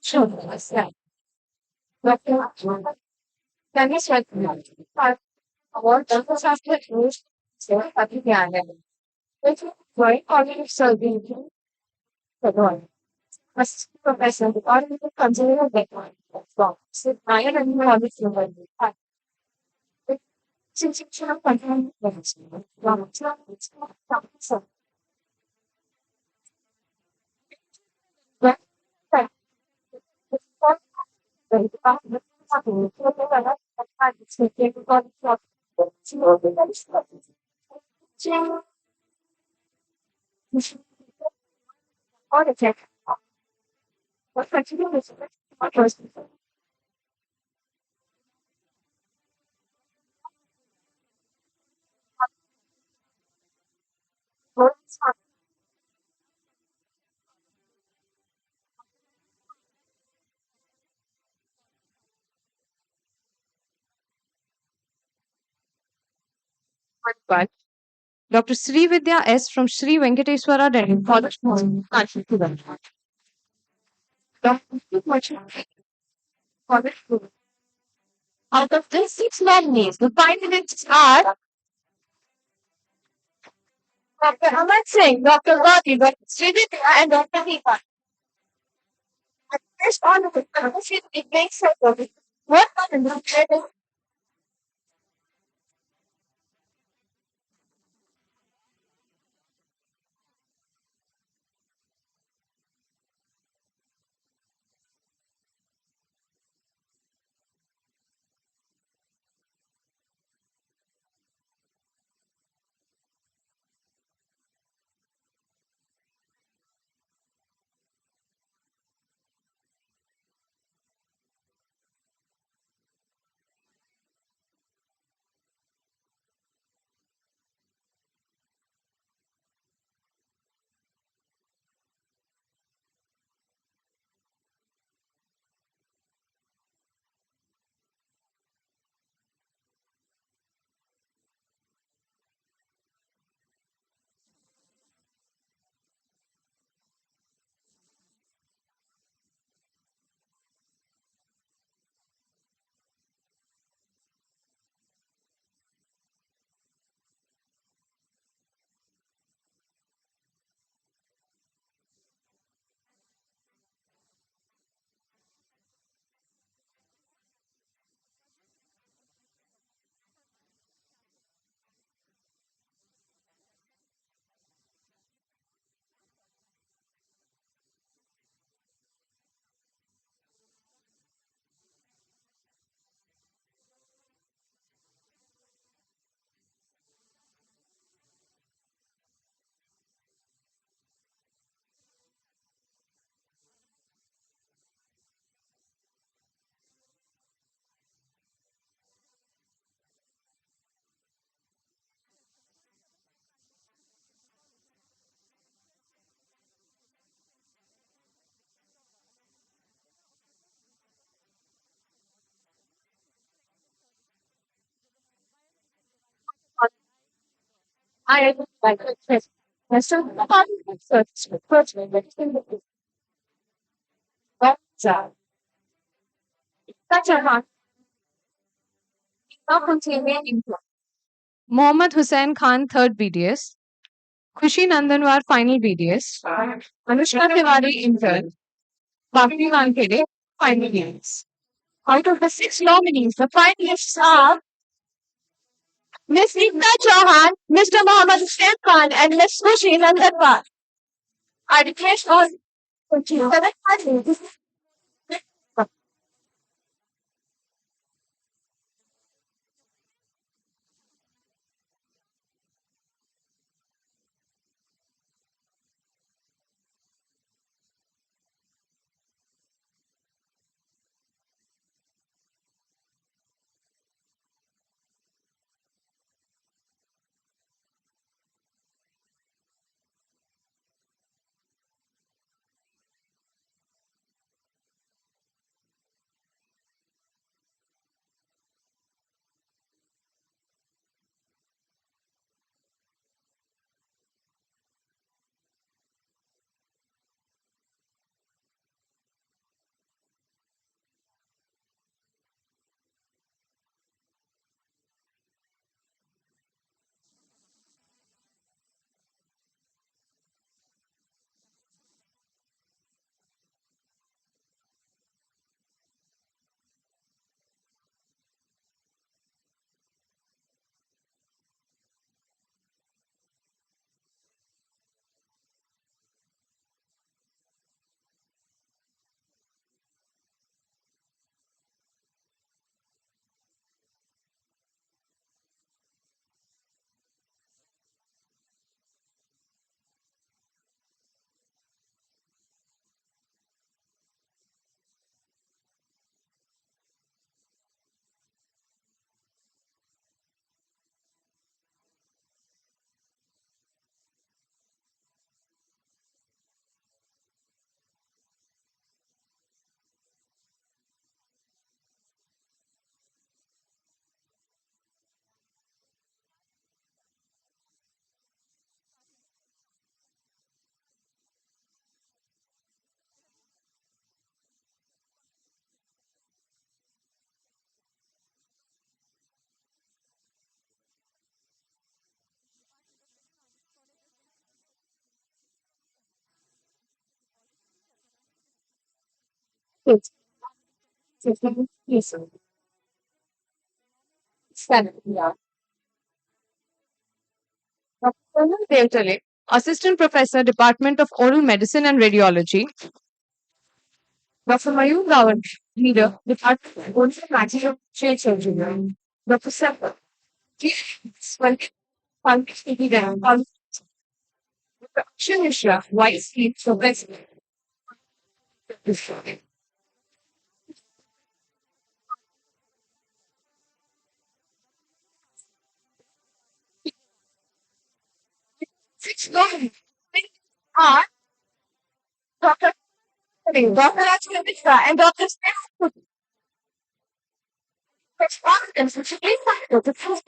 Sure. Dr. Can you sweat award does have to use so which is very positive survey for one. As professor, the auditor consider that one. So I am not the since it's not confined so but the department or the check. What continue is what was but Dr. Srividya S. from Sri Venkateswara Delhi College. Dr. College. Out of these six nominees, the finalists are Dr. Aman Singh, Dr. Ravi, Dr. Srividya, and Dr. Hingna. Based on the conversation, it makes sense. What are the I like it. Mr. Search, first, such a hard, not continuing info. Mohammad Hussain Khan, third BDS. Khushi Nandanwar, final BDS. Anushka Tiwari, intern. Bhakti Wankhede, final BDS. Out of the six nominees, the finalists are Miss Neeta Chauhan, Mr. Mohammad Hussain Khan, and Miss Khushi Nandanwar. I request all to select finalists. Yes, yes, yes, yeah. Dr. Devtale, Assistant Professor, Department of Oral Medicine and Radiology. Dr. Mayur Rawat, Leader, Department of Oral Maximum Trade Surgery. Dr. Seppa, Chief Scientific Dr. Akshay Mishra, Vice Chief Professor. Six Dr. Dr. Dr. Akshay Mishra and Dr. Steph Respondents, which is the first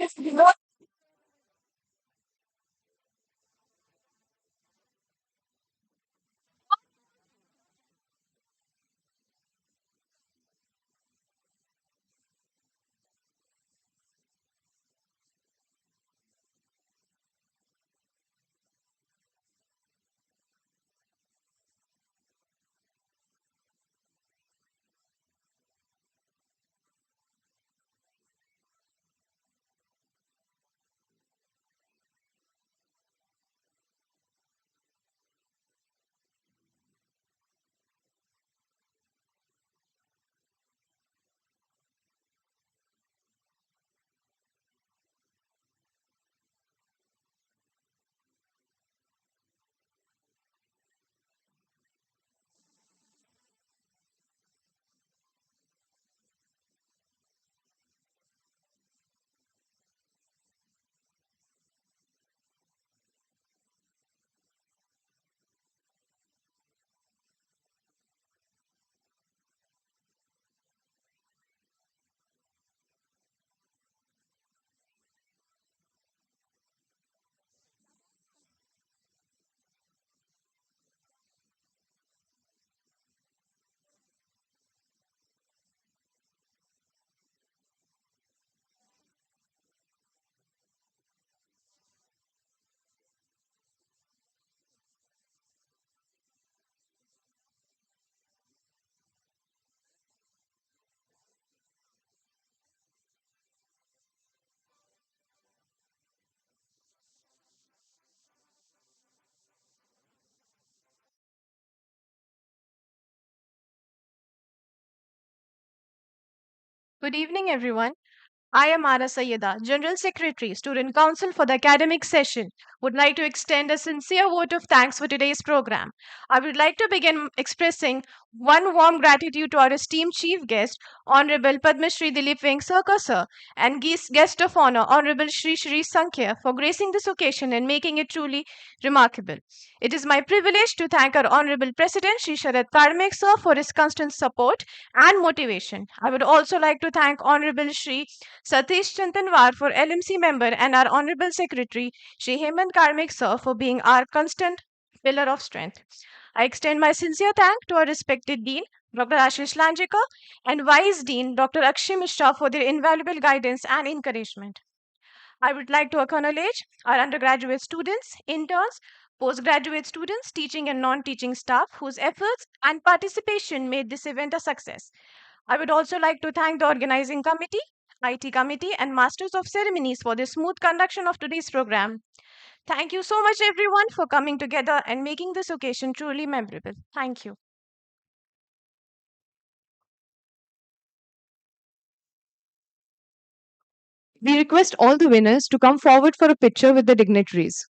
Good evening, everyone. I am Ara Sayyeda, General Secretary, Student Council for the academic session. Would like to extend a sincere vote of thanks for today's program. I would like to begin expressing one warm gratitude to our esteemed chief guest, Honorable Padmashri Dilip Vengsarkar sir, and guest of honor, Honorable Shri Sankhya, for gracing this occasion and making it truly remarkable. It is my privilege to thank our Honorable President, Shri Sharad Kalmegh sir, for his constant support and motivation. I would also like to thank Honorable Shri Satish Chantanwar for LMC member and our Honorable Secretary Shri Hemant Karmik sir for being our constant pillar of strength. I extend my sincere thanks to our respected Dean, Dr. Ashish Lanjika, and Vice Dean, Dr. Akshay Mishra, for their invaluable guidance and encouragement. I would like to acknowledge our undergraduate students, interns, postgraduate students, teaching and non teaching staff whose efforts and participation made this event a success. I would also like to thank the organizing committee, IT committee, and masters of ceremonies for the smooth conduction of today's program. Thank you so much, everyone, for coming together and making this occasion truly memorable. Thank you. We request all the winners to come forward for a picture with the dignitaries.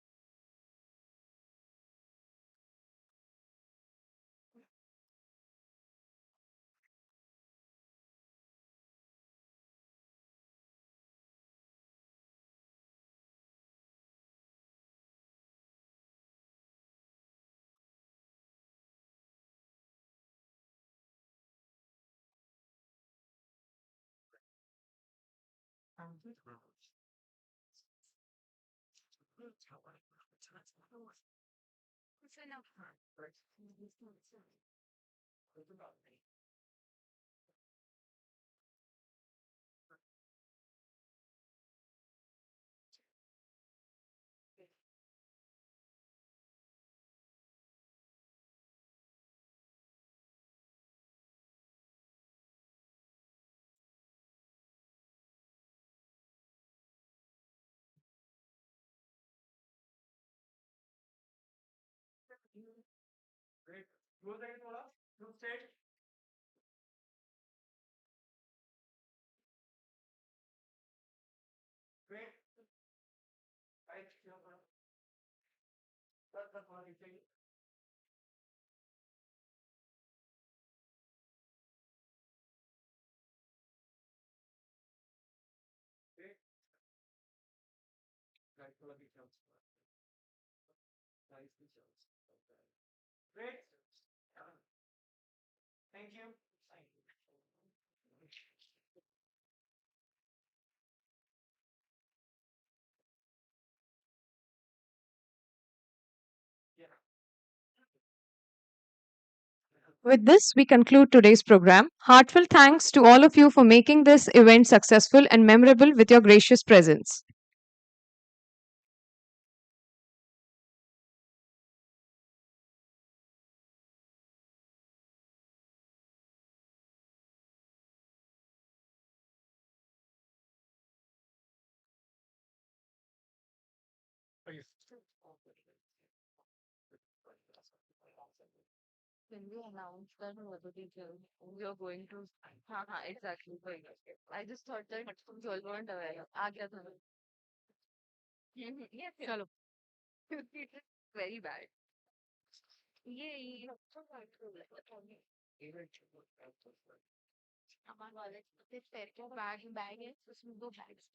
With this, we conclude today's program. Heartfelt thanks to all of you for making this event successful and memorable with your gracious presence. When we announced that the teacher, we are going to, exactly. I just thought that you all weren't aware. आ गया था. Yes, yes. चलो. It is very bad. ये हमारे वाले पैर के bag bag है उसमें दो बैग्स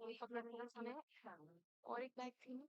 वही पकड़ने का समय और एक बैग थी